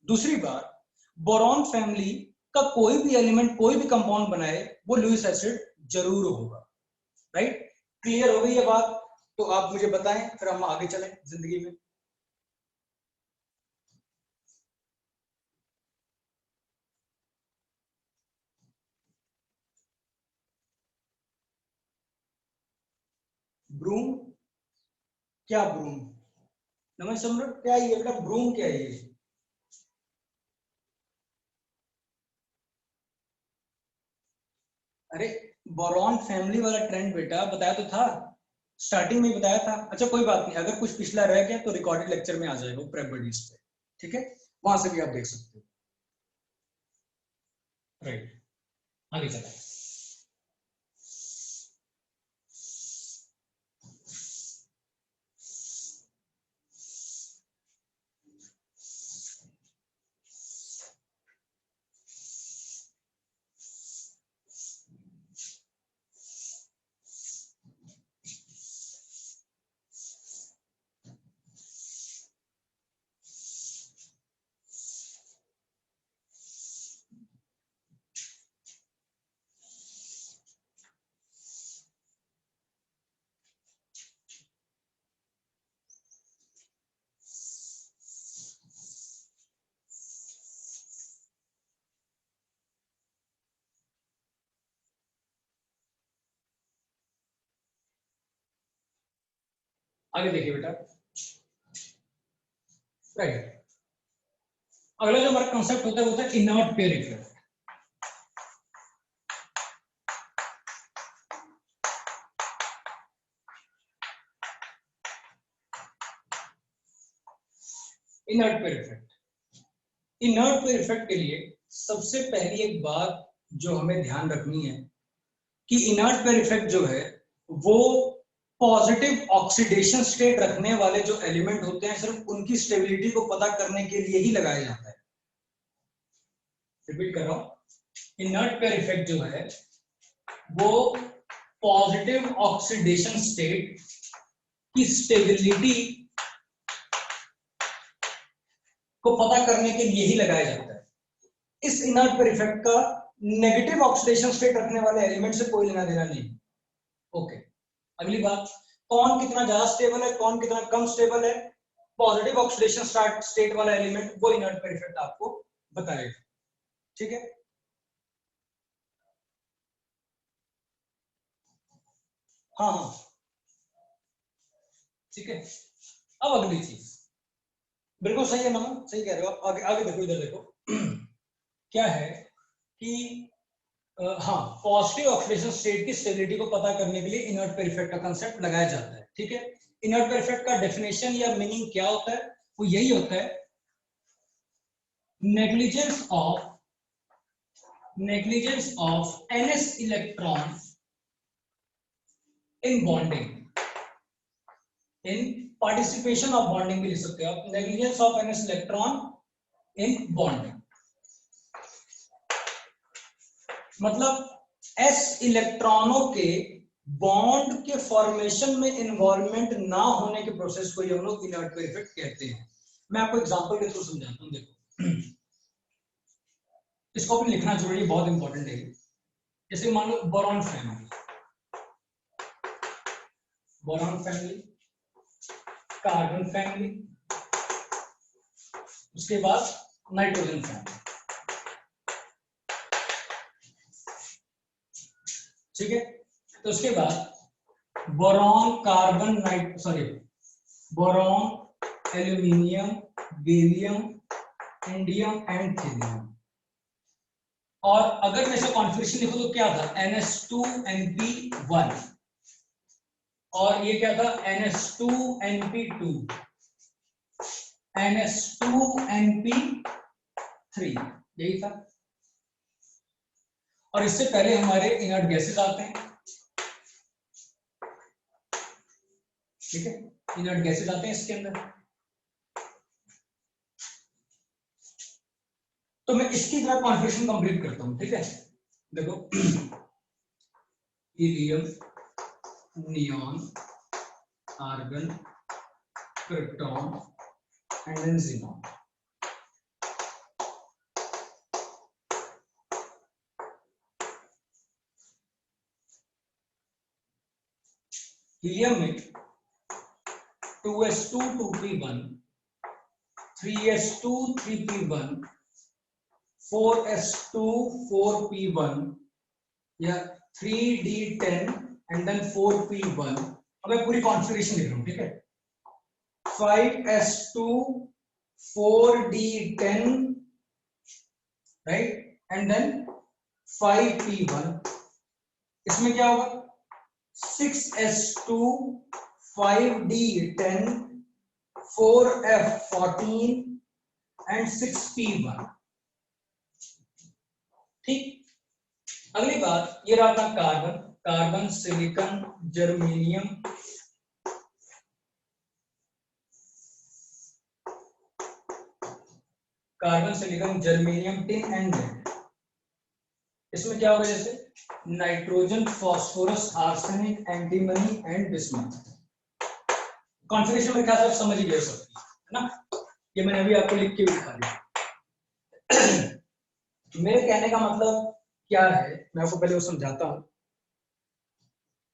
दूसरी बात, बोरॉन फैमिली का कोई भी एलिमेंट कोई भी कंपाउंड बनाए वो लुईस एसिड जरूर होगा। राइट, क्लियर हो गई ये बात? तो आप मुझे बताएं, फिर हम आगे चलें जिंदगी में। ब्रूम? क्या ब्रूम? नमन सम्राट, क्या ये बेटा ब्रूम क्या है ये? अरे बोरॉन फैमिली वाला ट्रेंड बेटा बताया तो था, स्टार्टिंग में ही बताया था। अच्छा कोई बात नहीं, अगर कुछ पिछला रह गया तो रिकॉर्डेड लेक्चर में आ जाएगा प्रेप बडीज पे, ठीक है, वहां से भी आप देख सकते हो। राइट, आगे चला। आगे देखिए बेटा, राइट। अगला जो हमारा कॉन्सेप्ट होता है वो होता है inert pair effect. Inert pair effect, inert pair effect के लिए सबसे पहली एक बात जो हमें ध्यान रखनी है कि इनर्ट पेयर इफेक्ट जो है वो पॉजिटिव ऑक्सीडेशन स्टेट रखने वाले जो एलिमेंट होते हैं सिर्फ उनकी स्टेबिलिटी को पता करने के लिए ही लगाया जाता है। रिपीट कर रहा हूं, इनर्ट पेयर इफेक्ट जो है वो पॉजिटिव ऑक्सीडेशन स्टेट की स्टेबिलिटी को पता करने के लिए ही लगाया जाता है। इस इनर्ट पेयर इफेक्ट का नेगेटिव ऑक्सीडेशन स्टेट रखने वाले एलिमेंट से कोई लेना देना नहीं। ओके, अगली बात, कौन कितना ज्यादा स्टेबल है, कौन कितना कम स्टेबल है, पॉजिटिव ऑक्सीडेशन स्टेट वाला एलिमेंट वो इनर्ट पेयर इफेक्ट आपको बताएगा। ठीक है, हाँ हाँ ठीक है। अब अगली चीज, बिल्कुल सही है नमन, सही कह रहे हो। आगे आगे देखो, इधर देखो क्या है कि हाँ, पॉजिटिव ऑक्सीडेशन स्टेट की स्टेबिलिटी को पता करने के लिए इनर्ट पेयर इफेक्ट का कांसेप्ट लगाया जाता है। ठीक है, इनर्ट पेयर इफेक्ट का डेफिनेशन या मीनिंग क्या होता है, वो यही होता है, negligence of ns electron in bonding, in participation of bonding भी लिख सकते हो आप, negligence of ns electron in bonding. मतलब s इलेक्ट्रॉनों के बॉन्ड के फॉर्मेशन में इन्वॉल्वमेंट ना होने के प्रोसेस को हम लोग इनर्ट पेयर इफेक्ट कहते हैं। मैं आपको एग्जांपल के थ्रू समझाता हूं। देखो, इसको भी लिखना जरूरी है, बहुत इंपॉर्टेंट है। जैसे मान लो बोरॉन फैमिली, कार्बन फैमिली, उसके बाद नाइट्रोजन फैमिली। ठीक है, तो उसके बाद boron carbon boron, aluminium, barium, indium and thallium. और अगर मैं इसका कॉन्फ़िगरेशन लिखूं तो क्या था, NH2NP1, और ये क्या था, NH2NP2, NH2NP3, यही था। और इससे पहले हमारे इनर्ट गैसेस आते हैं। ठीक है, इनर्ट गैसेस आते हैं इसके अंदर। तो मैं इसकी तरह कॉन्फ़िगरेशन कंप्लीट करता हूं। ठीक है, देखो, helium, neon, argon, krypton and then xenon. Helium में 2s2 2p1, 3s2 3p1, 4s2 4p1 या 3d10 एंड देन 4p1। अब मैं पूरी कॉन्फ़िगरेशन लिख रहा हूं। ठीक है, 5s2 4d10 right and then 5p1। इसमें क्या होगा, 6s2 5d10 4f14 and 6p1। ठीक, अगली बात, ये रहा था carbon, carbon, silicon, germanium, carbon, silicon, germanium, tin and lead. इसमें क्या होगा, जैसे nitrogen, phosphorus, arsenic, antimony and bismuth. Configuration में क्या सब समझ ही गए सब, है ना। ये मैंने अभी आपको लिख के भी दिखा दिया। मेरे कहने का मतलब क्या है, मैं आपको पहले वो समझाता हूं।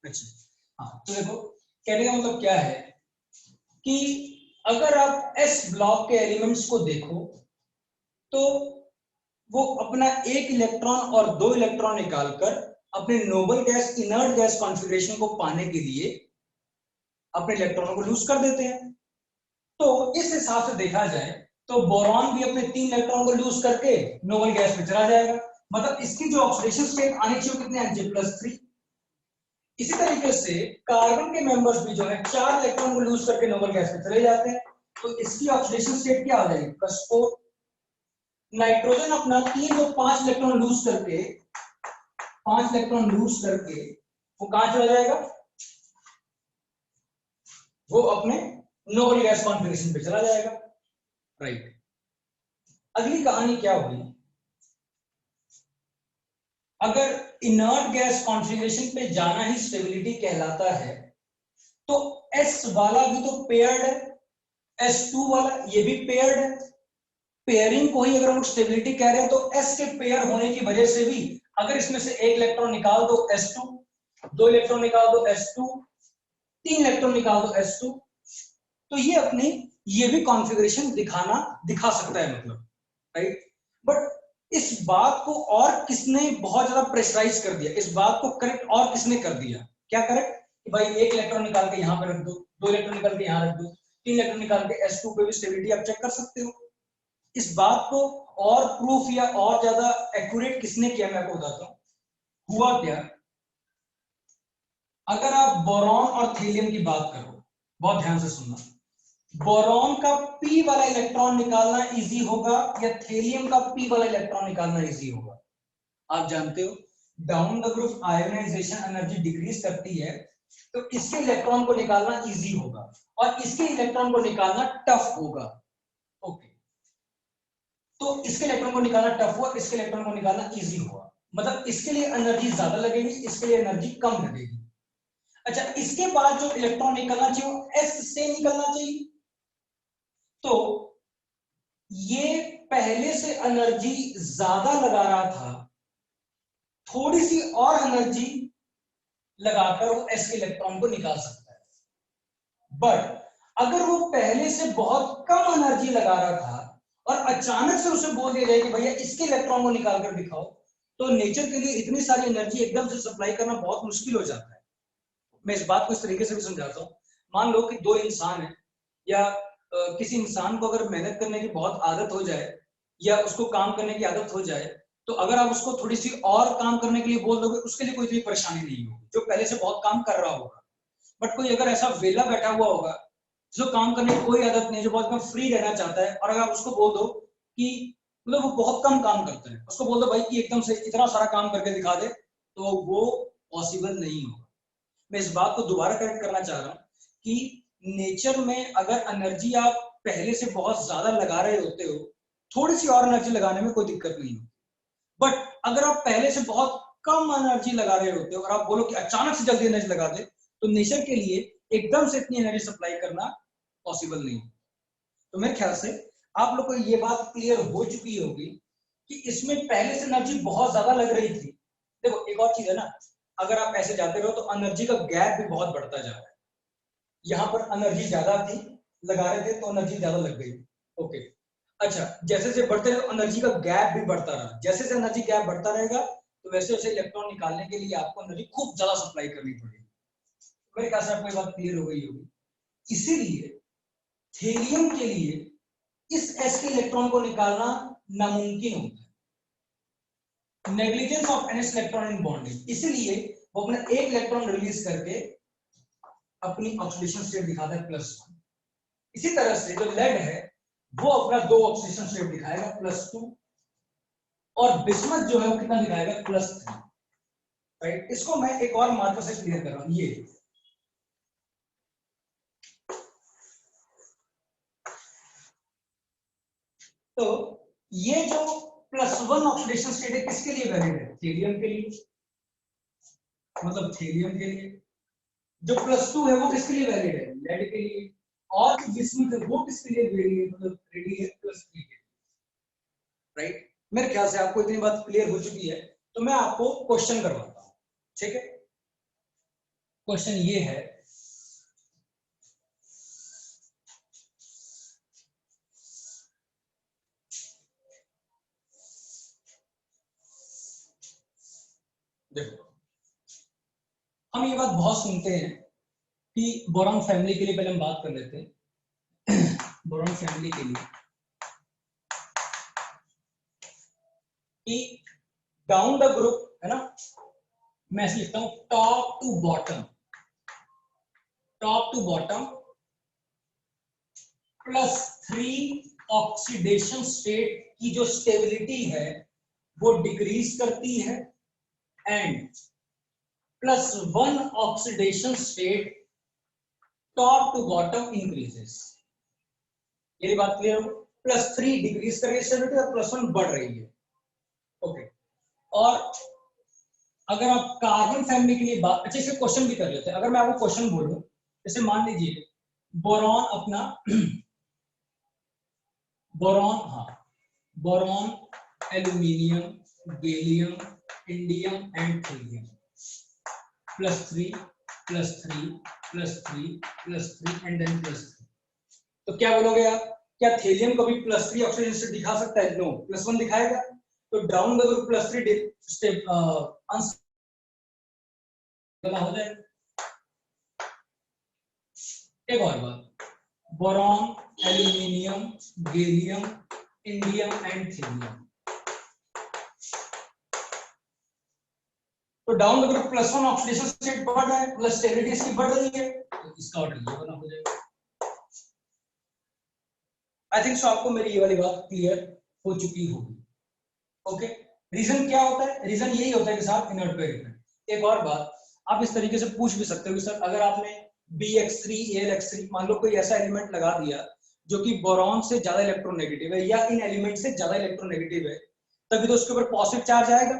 अच्छा, हाँ, तो देखो, कहने का मतलब क्या है कि अगर आप s ब्लॉक के एलिमेंट्स को देखो तो वो अपना एक इलेक्ट्रॉन और दो इलेक्ट्रॉन निकालकर अपने noble gas, inert gas configuration को पाने के लिए अपने इलेक्ट्रॉनों को लूज कर देते हैं। तो इस हिसाब से देखा जाए तो बोरॉन भी अपने 3 इलेक्ट्रॉन को लूज करके नोबल गैस में चला जाएगा। मतलब इसकी जो ऑक्सीडेशन स्टेट आनी चाहिए कितने Nj+3। इसी तरीके से कार्बन के मेंबर्स भी जो है 4 इलेक्ट्रॉन को लूज करके नोबल गैस में चले जाते हैं। तो इसकी ऑक्सीडेशन स्टेट क्या हो जाएगी +4। नाइट्रोजन अपना 3 को 5 इलेक्ट्रॉन लूज करके वो कहां चला जाएगा, वो अपने नोबल गैस कॉन्फ़िगरेशन पे चला जाएगा। राइट, अगली कहानी क्या होगी, अगर इनर्ट गैस कॉन्फ़िगरेशन पे जाना ही स्टेबिलिटी कहलाता है तो S वाला भी तो पेयर्ड है, S2 वाला ये भी पेयर्ड है। पेयरिंग को ही अगर हम स्टेबिलिटी कह रहे हैं तो S के पेयर होने की वजह से भी अगर इसमें से एक इलेक्ट्रॉन निकाल दो S2, 2 इलेक्ट्रॉन निकाल दो S2, 3 इलेक्ट्रॉन निकाल दो S2, तो ये अपनी ये भी कॉन्फ़िगरेशन दिखा सकता है मतलब। राइट, बट इस बात को और किसने बहुत ज्यादा प्रेशराइज कर दिया, इस बात को करेक्ट और किसने कर दिया, क्या करेक्ट कि भाई एक इलेक्ट्रॉन निकाल के यहां पे रख दो, 2 इलेक्ट्रॉन निकाल के यहां रख दो, 3 इलेक्ट्रॉन निकाल के S2 पे भी स्टेबिलिटी आप चेक कर सकते हो। इस बात को और प्रूफ या और ज्यादा एक्यूरेट किसने किया, मैं आपको बताता हूं। हुआ क्या, अगर आप बोरॉन और थीलियम की बात करो, बहुत ध्यान से सुनना, बोरॉन का p वाला इलेक्ट्रॉन निकालना इजी होगा या थीलियम का p वाला इलेक्ट्रॉन निकालना इजी होगा। आप जानते हो down the group ionization energy decrease करती है, तो इसके इलेक्ट्रॉन को निकालना इजी होगा और इसके इलेक्ट्रॉन को निकालना टफ होगा। ओके, तो इसके इलेक्ट्रॉन को निकालना टफ हुआ, इसके इलेक्ट्रॉन को निकालना इजी हुआ, मतलब इसके लिए एनर्जी ज्यादा लगेगी, इसके लिए एनर्जी कम लगेगी। अच्छा, इसके बाद जो इलेक्ट्रॉन निकलना चाहिए वो S से निकलना चाहिए, तो ये पहले से एनर्जी ज्यादा लगा रहा था, थोड़ी सी और एनर्जी लगाकर वो S के इलेक्ट्रॉन को निकाल सकता है। बट अगर वो पहले से बहुत कम एनर्जी लगा रहा था और अचानक से उसे बोल दिया जाए कि भैया इसके इलेक्ट्रॉन को निकाल कर दिखाओ, तो नेचर के लिए इतनी सारी एनर्जी एकदम से सप्लाई करना बहुत मुश्किल हो जाता है। मैं इस बात को इस तरीके से भी समझाता हूँ। मान लो कि 2 इंसान है या किसी इंसान को अगर मेहनत करने की बहुत आदत हो जाए या उसको काम करने की आदत हो जाए, तो अगर आप उसको थोड़ी सी और काम करने के लिए बोल दोगे, उसके लिए कोई इतनी परेशानी नहीं होगी, जो पहले से बहुत काम कर रहा होगा। बट कोई अगर ऐसा वेला बैठा हुआ होगा जो काम करने की कोई आदत नहीं, जो बहुत फ्री रहना चाहता है, और अगर आप उसको बोल दो कि मतलब वो बहुत कम काम करता है, उसको बोल दो भाई कि एकदम से इतना सारा काम करके दिखा दे, तो वो पॉसिबल नहीं होगा। मैं इस बात को दोबारा करेक्ट करना चाह रहा हूँ कि नेचर में अगर एनर्जी आप पहले से बहुत ज्यादा लगा रहे होते हो, थोड़ी सी और एनर्जी लगाने में कोई दिक्कत नहीं होती। बट अगर आप पहले से बहुत कम एनर्जी लगा रहे होते हो और आप बोलो कि अचानक से जल्दी एनर्जी लगा दे, तो नेचर के लिए एकदम से इतनी एनर्जी सप्लाई करना पॉसिबल नहीं। तो मेरे ख्याल से आप लोग को ये बात क्लियर हो चुकी होगी कि इसमें पहले से एनर्जी बहुत ज्यादा लग रही थी। देखो एक और चीज है ना, अगर आप ऐसे जाते रहो तो एनर्जी का गैप भी बहुत बढ़ता जा रहा है। यहाँ पर एनर्जी ज्यादा थी, लगा रहे थे तो एनर्जी ज्यादा लग गई। ओके, अच्छा, जैसे जैसे बढ़ते रहे एनर्जी का गैप भी बढ़ता रहा, जैसे जैसे एनर्जी गैप बढ़ता रहेगा तो वैसे वैसे इलेक्ट्रॉन निकालने के लिए आपको एनर्जी खूब ज्यादा सप्लाई करनी पड़ेगी। मेरे ख्याल से आपको ये बात क्लियर हो गई होगी। इसीलिए थीलियम के लिए इस s के इलेक्ट्रॉन को निकालना नामुमकिन होता है, negligence of ns electron in bonding. इसीलिए वो अपना एक इलेक्ट्रॉन रिलीज करके अपनी ऑक्सीडेशन स्टेट दिखाता है +1। इसी तरह से जो लेड है वो अपना 2 ऑक्सीडेशन स्टेट दिखाएगा +2, और बिस्मथ जो है वो कितना दिखाएगा +3। राइट, इसको मैं एक और मार्कर से क्लियर कर रहा हूं। ये तो ये जो +1 ऑक्सीडेशन स्टेट है किसके लिए वैलिड है, थीलियम के लिए, मतलब थीलियम के लिए। जो +2 है वो किसके लिए वैलिड है, लेड के लिए। और जो बिस्मथ है वो किसके लिए वैलिड है, मतलब रेडी है +3 के लिए। राइट, मेरे ख्याल से आपको इतनी बात क्लियर हो चुकी है, तो मैं आपको क्वेश्चन करवाता हूं। ठीक है, क्वेश्चन ये है, देखो हम ये बात बहुत सुनते हैं कि बोरॉन फैमिली के लिए पहले हम बात कर लेते हैं। बोरॉन फैमिली के लिए कि डाउन द ग्रुप है ना, मैं ऐसे लिखता हूं top to bottom +3 oxidation state की जो स्टेबिलिटी है वो डिक्रीज करती है, and +1 oxidation state top to bottom increases. ये बात क्लियर हो? +3 डिक्रीज कर रही है स्टेबिलिटी और +1 बढ़ रही है। ओके, और अगर आप कार्बन फैमिली के लिए बात, अच्छा इसे क्वेश्चन भी कर लेते हैं। अगर मैं आपको क्वेश्चन बोलूं, जैसे मान लीजिए बोरॉन अपना बोरॉन, हाँ boron, aluminium, gallium, indium and thallium +3 +3 +3 +3 and then +3, तो क्या बोलोगे आप? क्या थीलियम को भी +3 ऑक्सीजन से दिखा सकता है? नो, +1 दिखाएगा। तो डाउन द ग्रुप +3 स्टेप हो जाएगा। एक और बात, boron, aluminium, gallium, indium and thallium, तो down the group +1 oxidation state बढ़ रहा है, प्लस स्टेबिलिटी इसकी बढ़ रही है, तो इसका ऑर्डर ये वाला हो जाएगा। आई थिंक सो आपको मेरी ये वाली बात क्लियर हो चुकी होगी। ओके, रीजन क्या होता है? रीजन यही होता है कि साहब इनर्ट पेयर इफेक्ट। एक और बात, आप इस तरीके से पूछ भी सकते हो कि सर अगर आपने BX3 AlX3 मान लो कोई ऐसा एलिमेंट लगा दिया जो कि बोरॉन से ज्यादा इलेक्ट्रोनेगेटिव है या इन एलिमेंट से ज्यादा इलेक्ट्रोनेगेटिव है, तभी तो उसके ऊपर पॉजिटिव चार्ज आएगा।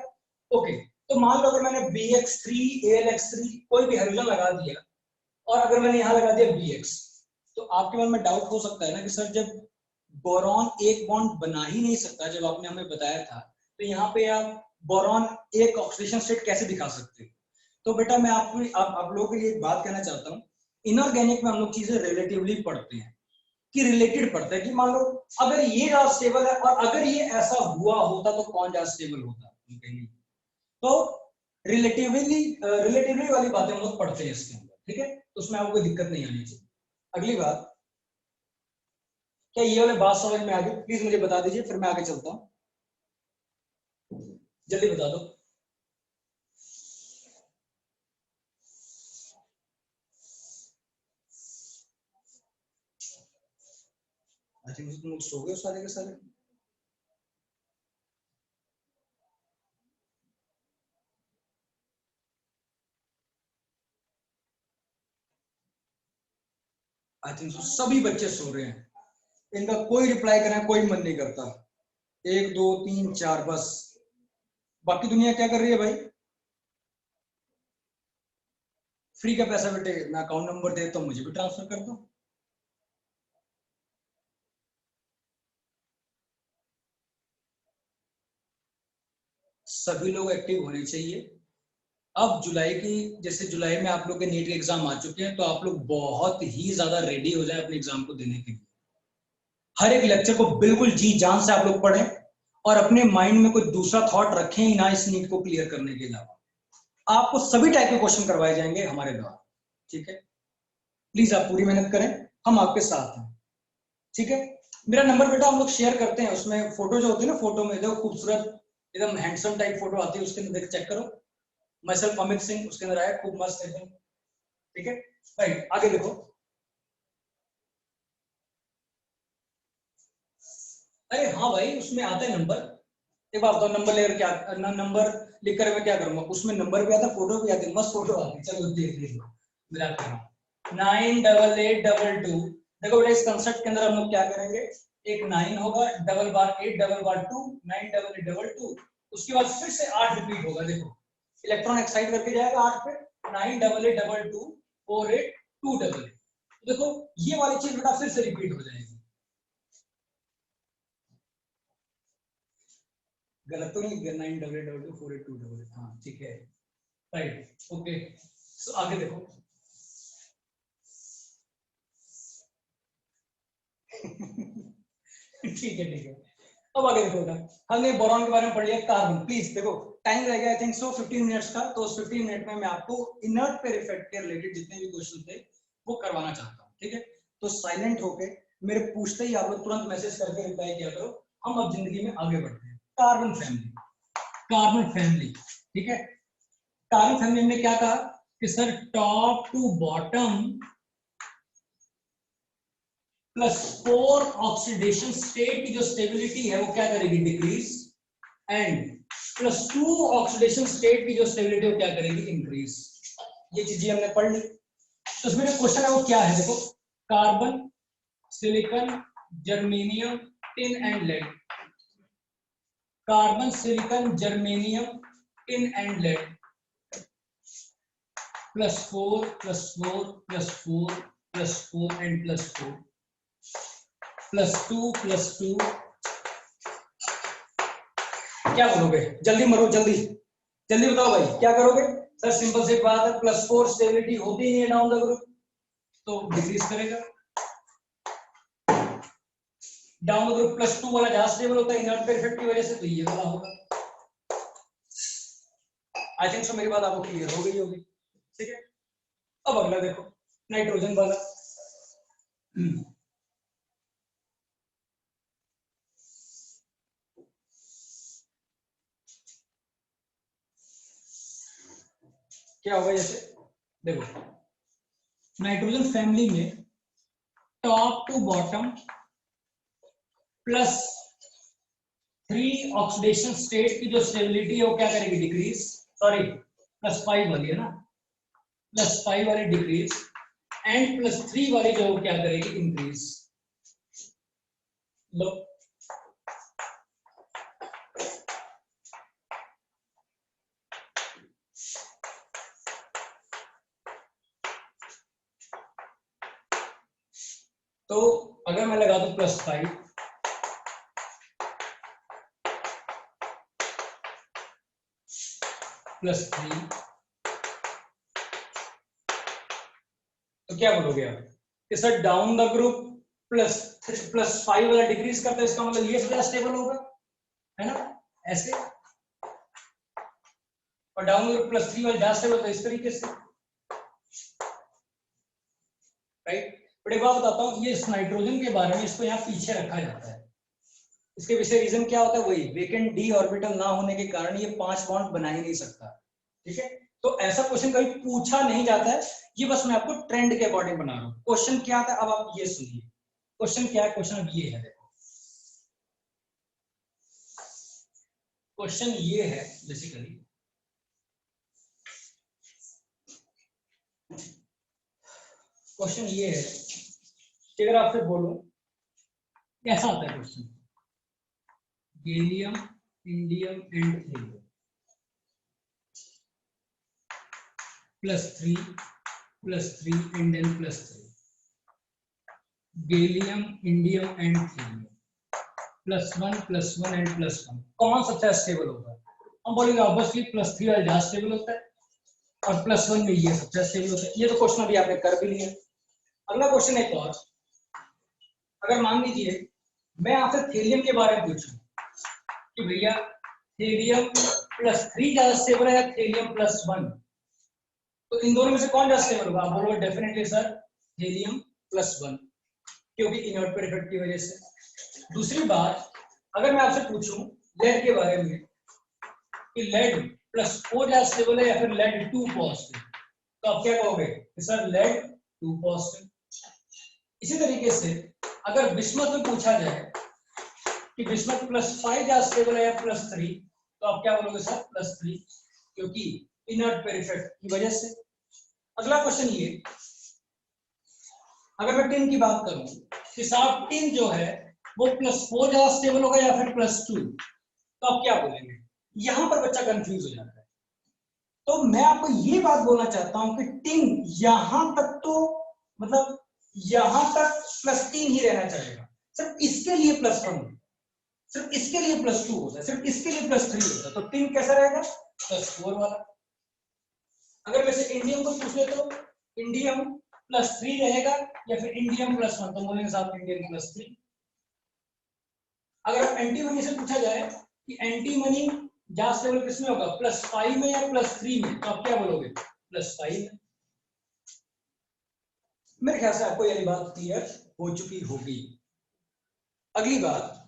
ओके, तो मान लो अगर मैंने BX3 AlX3 कोई भी हाइड्रोजन लगा दिया और अगर मैंने यहाँ लगा दिया BX, तो आपके मन में डाउट हो सकता है ना कि सर जब बोरॉन एक बॉन्ड बना ही नहीं सकता, जब आपने हमें बताया था, तो यहाँ पे आप बोरॉन एक ऑक्सीडेशन स्टेट कैसे दिखा सकते हो? तो बेटा मैं आपको आप लोगों के लिए एक बात कहना चाहता हूँ, इनऑर्गेनिक में हम लोग चीजें रिलेटिवली पढ़ते हैं कि रिलेटेड पढ़ते हैं कि मान लो अगर ये ज्यादा स्टेबल है और अगर ये ऐसा हुआ होता तो कौन ज्यादा स्टेबल होता, तो रिलेटिवली वाली बातें हम लोग पढ़ते हैं इसके अंदर, ठीक है? तो उसमें आपको कोई दिक्कत नहीं आनी चाहिए। अगली बात, क्या ये वाली बात समझ में आ गई? प्लीज मुझे बता दीजिए, फिर मैं आगे चलता हूँ, जल्दी बता दो। आई थिंक तुम लोग सो गए सारे के सारे। आई थिंक सभी बच्चे सो रहे हैं, इनका कोई रिप्लाई करना कोई मन नहीं करता। 1 2 3 4 बस, बाकी दुनिया क्या कर रही है भाई? फ्री का पैसा बेटे, मैं अकाउंट नंबर दे तो मुझे भी ट्रांसफर कर दो। सभी लोग एक्टिव होने चाहिए। अब जुलाई की, जैसे जुलाई में आप लोग के नीट के एग्जाम आ चुके हैं, तो आप लोग बहुत ही ज्यादा रेडी हो जाए अपने एग्जाम को देने के लिए। हर एक लेक्चर को बिल्कुल जी जान से आप लोग पढ़ें और अपने माइंड में कोई दूसरा थॉट रखें ही ना इस नीट को क्लियर करने के अलावा। आपको सभी टाइप के क्वेश्चन करवाए जाएंगे हमारे द्वारा, ठीक है? प्लीज आप पूरी मेहनत करें, हम आपके साथ हैं, ठीक है? मेरा नंबर बेटा हम लोग शेयर करते हैं, उसमें फोटो जो होती है ना, फोटो में देखो खूबसूरत एकदम हैंडसम टाइप फोटो आती है, उसके अंदर देख चेक करो, मैसेल्फ अमित सिंह उसके अंदर आया, खूब मस्त एकदम, ठीक है? राइट, आगे देखो। अरे हाँ भाई, उसमें आता है नंबर। एक बात बताओ, नंबर लेकर क्या, नंबर लिखकर मैं क्या करूंगा? उसमें नंबर भी आता, फोटो भी आती, मस्त फोटो आती। चलो देख लीजिए, मिला कर 98822। देखो बेटा, इस कंसेप्ट के अंदर हम लोग क्या करेंगे, एक 9 होगा, डबल बार 8, डबल बार 2, 98822, उसके बाद फिर से 8 रिपीट होगा। देखो इलेक्ट्रॉन एक्साइट करके जाएगा 8 पे, 98822 48288। देखो ये वाली चीज बेटा फिर से रिपीट हो जाएगी। गलत तो नहीं? 98822 48288, हाँ ठीक है, राइट, ओके। सो आगे देखो। ठीक है ठीक है, अब आगे देखो बेटा, हमने बोरॉन के बारे में पढ़ लिया। कार्बन, प्लीज देखो टाइम रहेगा आई थिंक सो 15 मिनट्स का, तो उस 15 मिनट में मैं आपको इनर्ट पेयर इफेक्ट के रिलेटेड जितने भी क्वेश्चन थे वो करवाना चाहता हूँ, ठीक है। तो साइलेंट होके मेरे पूछते ही आप लोग तुरंत मैसेज करके रिप्लाई किया करो, हम अब जिंदगी में आगे बढ़ते हैं। कार्बन फैमिली, कार्बन फैमिली, ठीक है। कार्बन फैमिली में क्या कहा कि sir top to bottom plus 4 oxidation state की जो स्टेबिलिटी है वो क्या करेगी, decrease, and plus 2 oxidation state की जो स्टेबिलिटी वो क्या करेगी, इंक्रीज। ये चीजें हमने पढ़ ली। तो इसमें जो क्वेश्चन है वो क्या है, देखो, carbon, silicon, germanium, tin and lead. Carbon, silicon, germanium, tin and lead, +4 +4 +4 +4 and +4 +2 +2। क्या करोगे, जल्दी मरो, जल्दी जल्दी बताओ भाई क्या करोगे। सर सिंपल सी बात है, +4 स्टेबिलिटी होती ही नहीं है डाउन द ग्रुप, तो डिक्रीज करेगा। डाउन द ग्रुप +2 वाला जहां स्टेबल होता है इनर्ट पे इफेक्ट की वजह से, तो ये वाला होगा। आई थिंक सो मेरी बात आपको क्लियर हो गई होगी, ठीक है। अब अगला देखो, नाइट्रोजन वाला। क्या होगा, जैसे देखो नाइट्रोजन फैमिली में top to bottom +3 oxidation state की जो स्टेबिलिटी है वो क्या करेगी, डिक्रीज, सॉरी +5 वाली है ना, +5 वाली डिक्रीज, एंड +3 वाली जो क्या करेगी, इंक्रीज। लो तो अगर मैं लगा दूं +5 +3, तो क्या बोलोगे आप कि सर डाउन द ग्रुप +5 वाला डिक्रीज करता है, इसका मतलब ये ज्यादा स्टेबल होगा, है ना, ऐसे। और डाउन द ग्रुप +3 वाला ज्यादा स्टेबल होता है इस तरीके से, राइट। बट एक बात बताता हूँ, ये इस नाइट्रोजन के बारे में इसको यहाँ पीछे रखा जाता है। इसके पीछे रीजन क्या होता है, वही वेकेंट डी ऑर्बिटल ना होने के कारण ये 5 बॉन्ड बना ही नहीं सकता, ठीक है। तो ऐसा क्वेश्चन कभी पूछा नहीं जाता है, ये बस मैं आपको ट्रेंड के अकॉर्डिंग बना रहा हूँ। क्वेश्चन क्या आता है, अब आप ये सुनिए क्वेश्चन क्या है। क्वेश्चन अब ये है, देखो क्वेश्चन ये है बेसिकली, क्वेश्चन ये है कि अगर आपसे बोलूं, कैसा आता है question, gallium, indium and thallium +3 +3 and then +3, gallium, indium and thallium +1 +1 and +1, कौन सबसे स्टेबल होगा। हम बोलेंगे ऑब्वियसली +3 वाला ज्यादा स्टेबल होता है, और +1 में ये सबसे स्टेबल होता है। ये तो क्वेश्चन अभी आपने कर भी लिया। अगला क्वेश्चन एक और, अगर मान लीजिए मैं आपसे थेलियम के बारे में पूछूं कि भैया थेलियम +3 ज्यादा स्टेबल है या थेलियम +1, तो इन दोनों में से कौन ज्यादा स्टेबल होगा। आप बोलोगे डेफिनेटली सर थेलियम +1, क्योंकि इनर्ट पर इफेक्ट की वजह से। दूसरी बात, अगर मैं आपसे पूछूं लेड के बारे में कि लेड +4 ज्यादा स्टेबल है या फिर लेड 2 पॉजिटिव, तो आप क्या कहोगे कि सर लेड 2 पॉजिटिव। इसी तरीके से अगर बिस्मथ में पूछा जाए कि बिस्मथ +5 ज्यादा स्टेबल है या +3, तो आप क्या बोलोगे सर +3, क्योंकि इनर्ट पेयर इफेक्ट की वजह से। अगला क्वेश्चन ये, अगर मैं टिन की बात करूं कि साहब टिन जो है वो +4 ज्यादा स्टेबल होगा या फिर +2, तो आप क्या बोलेंगे। यहां पर बच्चा कंफ्यूज हो जाता है। तो मैं आपको ये बात बोलना चाहता हूं कि टिन यहां तक तो मतलब यहां तक +3 ही रहना चाहिए, सिर्फ इसके लिए +1, सिर्फ इसके लिए +2 होता है, सिर्फ इसके लिए +3 होता है। तो टिन कैसा रहेगा, +4 वाला। अगर वैसे इंडियम को पूछ ले तो इंडियम +3 रहेगा या फिर इंडियम +1, तो बोलेंगे साहब इंडियम +3। अगर एंटीमनी से पूछा जाए कि एंटीमनी ज्यादा स्टेबल किसमें होगा, +5 में या +3 में, तो आप क्या बोलोगे +5 में। मेरे ख्याल से आपको ये बात क्लियर हो चुकी होगी। अगली बात,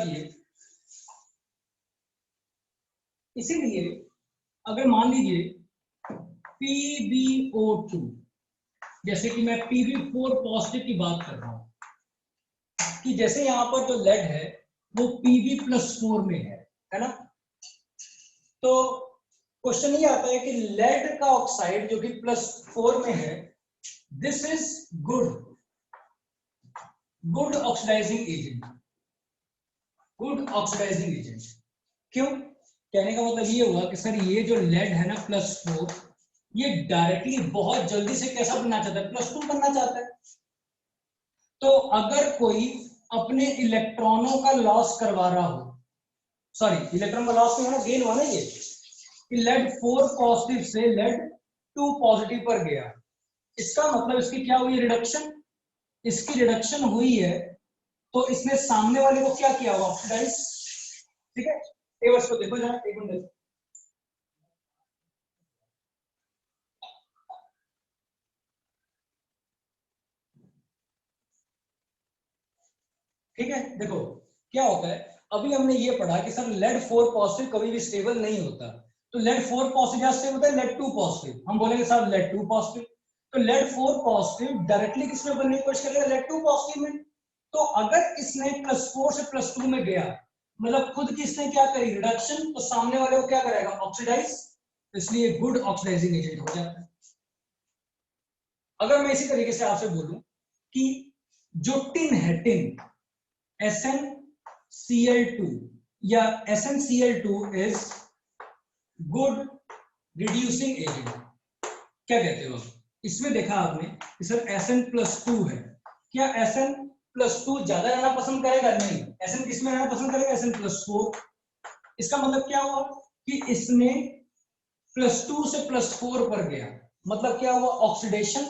ये इसीलिए अगर मान लीजिए PbO2, जैसे कि मैं Pb4 पॉजिटिव की बात कर रहा हूं कि जैसे यहां पर जो लेड है वो Pb+4 में है ना, तो क्वेश्चन ये आता है कि लेड का ऑक्साइड जो कि +4 में है, this is good oxidizing agent, क्यों? कहने का मतलब ये हुआ कि सर ये जो लेड है ना +4, ये डायरेक्टली बहुत जल्दी से कैसा बनना चाहता है, +2 बनना चाहता है। तो अगर कोई अपने इलेक्ट्रॉनों का लॉस करवा रहा हो, सॉरी इलेक्ट्रॉन का लॉस नहीं होना, गेन हुआ ना, ये लेड 4 पॉजिटिव से लेड 2 पॉजिटिव पर गया, इसका मतलब इसकी क्या हुई, रिडक्शन, इसकी रिडक्शन हुई है, तो इसने सामने वाले को क्या किया, ऑक्सीडाइज। ठीक है, टेबल्स को देखो जरा, एक मिनट। ठीक है, देखो क्या होता है, अभी हमने ये पढ़ा कि सर लेड 4 पॉजिटिव कभी भी स्टेबल नहीं होता, तो लेड 4 पॉजिटिव या स्टेबल होता है लेड 2 पॉजिटिव, हम बोलेंगे सर लेड 2 पॉजिटिव, तो लेड 4 पॉजिटिव डायरेक्टली किसमें बनने की कोशिश करेगा, लेड 2 पॉजिटिव में। तो अगर इसने +4 से +2 में गया, मतलब खुद की इसने क्या करी, रिडक्शन, तो सामने वाले को क्या करेगा, ऑक्सीडाइज, इसलिए गुड ऑक्सीडाइजिंग एजेंट हो जाता है। अगर मैं इसी तरीके से आपसे बोलूं कि जो टिन है, टिन SnCl2 या SnCl2 is good reducing agent, क्या कहते हो आप? इसमें देखा आपने कि सर Sn+2 है, क्या Sn+2 ज्यादा रहना पसंद करेगा? नहीं, Sn किस में रहना पसंद करेगा, Sn+4। इसका मतलब क्या हुआ कि इसने +2 से +4 पर गया, मतलब क्या हुआ, ऑक्सीडेशन,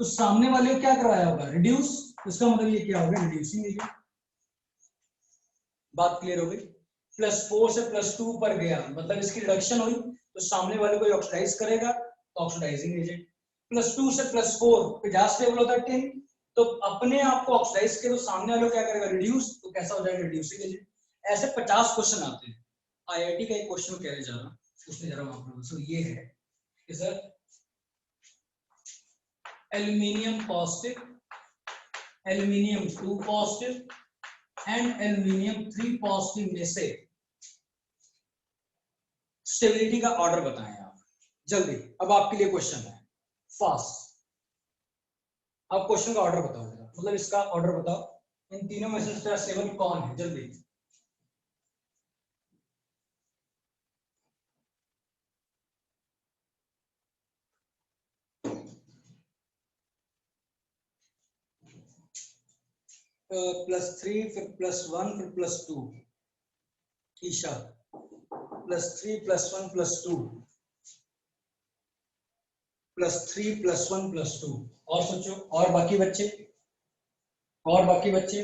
तो सामने वाले को क्या करवाया होगा, रिड्यूस, इसका मतलब ये क्या होगा, रिड्यूसिंग एजेंट। बात क्लियर हो गई? +4 से +2 पर गया, मतलब इसकी रिडक्शन हुई, तो सामने वाले को ऑक्सीडाइज करेगा, तो ऑक्सीडाइजिंग एजेंट। +2 से +4 ज्यादा स्टेबल होता है टिन, तो अपने आप को ऑक्सीडाइज करे, तो सामने वाले को क्या करेगा, रिड्यूस, तो कैसा हो जाएगा, रिड्यूसिंग एजेंट। ऐसे 50 क्वेश्चन आते हैं। आईआईटी का एक क्वेश्चन कहने जा रहा हूं, उसमें जरा आपको ये है कि sir aluminium positive, aluminium 2 positive and aluminium 3 positive में से स्टेबिलिटी का ऑर्डर बताएं आप जल्दी। अब आपके लिए क्वेश्चन है फास्ट, आप क्वेश्चन का ऑर्डर बताओ जरा, मतलब इसका ऑर्डर बताओ, इन तीनों में से स्टेबल कौन है, जल्दी। +3 फिर +1 फिर +2, ईशा +3 +1 +2 +3 +1 +2, और सोचो, और बाकी बच्चे, और बाकी बच्चे,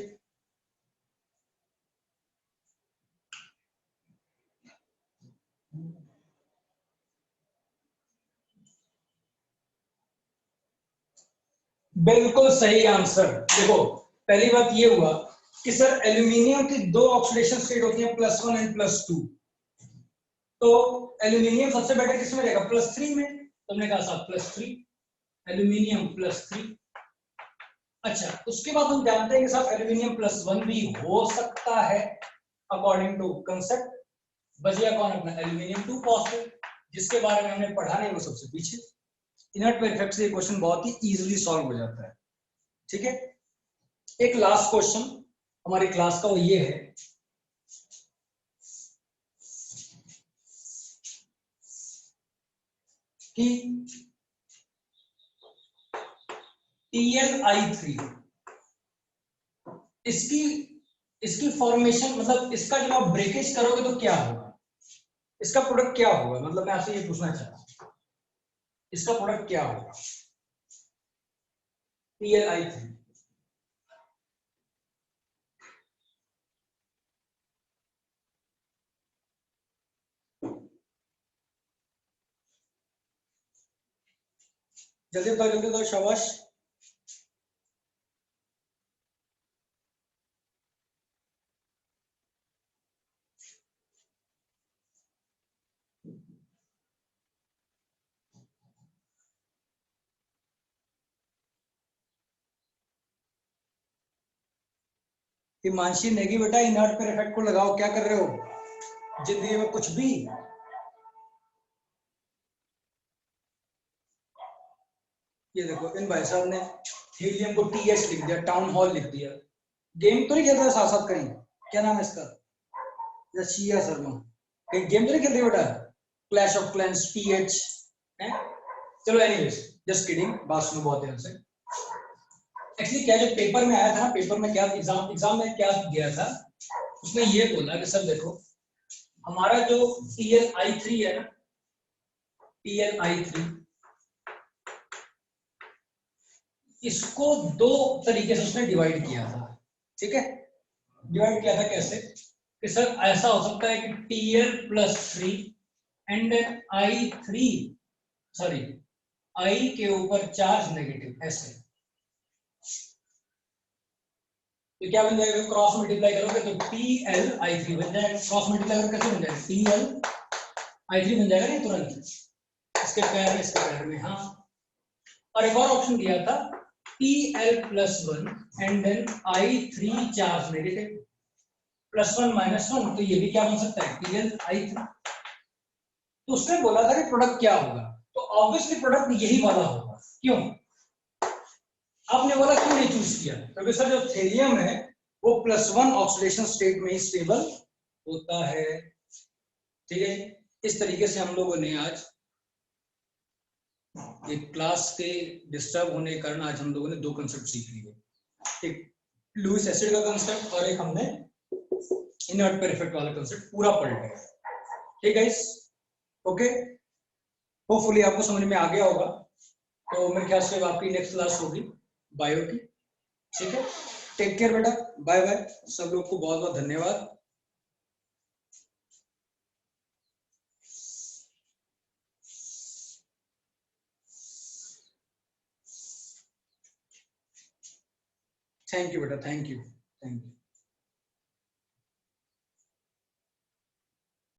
बिल्कुल सही आंसर। देखो पहली बात ये हुआ कि सर एल्यूमिनियम की दो ऑक्सीडेशन स्टेट होती है, +1 एंड +2, तो एल्यूमिनियम सबसे बेटर किसमें रहेगा, +3 में, तुमने कहा साहब +3, एल्यूमिनियम +3। अच्छा, उसके बाद हम जानते हैं कि साहब एल्यूमिनियम +1 भी हो सकता है अकॉर्डिंग टू कंसेप्ट। बचिया कौन, अपना एल्यूमिनियम 2 पॉजिटिव, जिसके बारे में हमने पढ़ा नहीं, वो सबसे पीछे। इनर्ट पे इफेक्ट से ये क्वेश्चन बहुत ही इजीली सॉल्व हो जाता है। ठीक है, एक लास्ट क्वेश्चन हमारी क्लास का वो ये है कि TnI3 इसकी फॉर्मेशन, मतलब इसका जब आप ब्रेकेज करोगे तो क्या होगा, इसका प्रोडक्ट क्या होगा, मतलब मैं आपसे ये पूछना चाहता हूं, इसका प्रोडक्ट क्या होगा TnI3। जल्दी बताओ शाबाश। हिमांशी नेगी बेटा इनर्ट पर इफेक्ट को लगाओ, क्या कर रहे हो जिंदगी में कुछ भी। ये देखो इन भाई साहब ने हीलियम को टीएच लिख दिया, टाउन हॉल लिख दिया। गेम तो नहीं खेल रहे साथ साथ कहीं, क्या नाम है इसका, रशिया शर्मा, कहीं गेम तो नहीं खेल रहे बेटा, क्लैश ऑफ क्लैंस टीएच है। चलो एनीवेज जस्ट किडिंग, बात सुनो बहुत ध्यान से। एक्चुअली क्या जो पेपर में आया था, पेपर में क्या एग्जाम में क्या गया था, उसमें ये बोला कि सर देखो हमारा जो TLI3 है ना, TLI3 इसको दो तरीके से उसने डिवाइड किया था, ठीक है। डिवाइड किया था कैसे कि सर ऐसा हो सकता है कि TL+3 and then I3 sorry I के ऊपर चार्ज नेगेटिव, ऐसे। तो क्या बन जाएगा, क्रॉस मल्टीप्लाई करोगे तो TL I3 बन जाएगा। क्रॉस मल्टीप्लाई करोगे कैसे बन जाएगा, TL I3 बन जाएगा ना तुरंत, इसके पैर में इसके पैर में, हाँ। और एक और ऑप्शन दिया था TL+1 and then I3 charge negative, +1 -1, तो ये भी क्या बन सकता है, TLI3। तो उसने बोला था कि प्रोडक्ट क्या होगा, तो ऑब्वियसली प्रोडक्ट यही वाला होगा। क्यों आपने बोला क्यों नहीं चूज किया, क्योंकि सर जो थेलियम है वो +1 ऑक्सीडेशन स्टेट में ही स्टेबल होता है, ठीक है। इस तरीके से हम लोगों ने आज ये क्लास के डिस्टर्ब होने के कारण आज हम लोगों ने दो कंसेप्ट सीख लिए, एक लुईस एसिड का कंसेप्ट और एक हमने इनर्ट पेयर इफेक्ट वाला कंसेप्ट पूरा पढ़ लिया, ठीक है। ओके, होपफुली आपको समझ में आ गया होगा। तो मेरे ख्याल से आपकी नेक्स्ट क्लास होगी बायो की, ठीक है। टेक केयर बेटा, बाय बाय, सब लोग को बहुत बहुत धन्यवाद। थैंक यू बेटा, थैंक यू।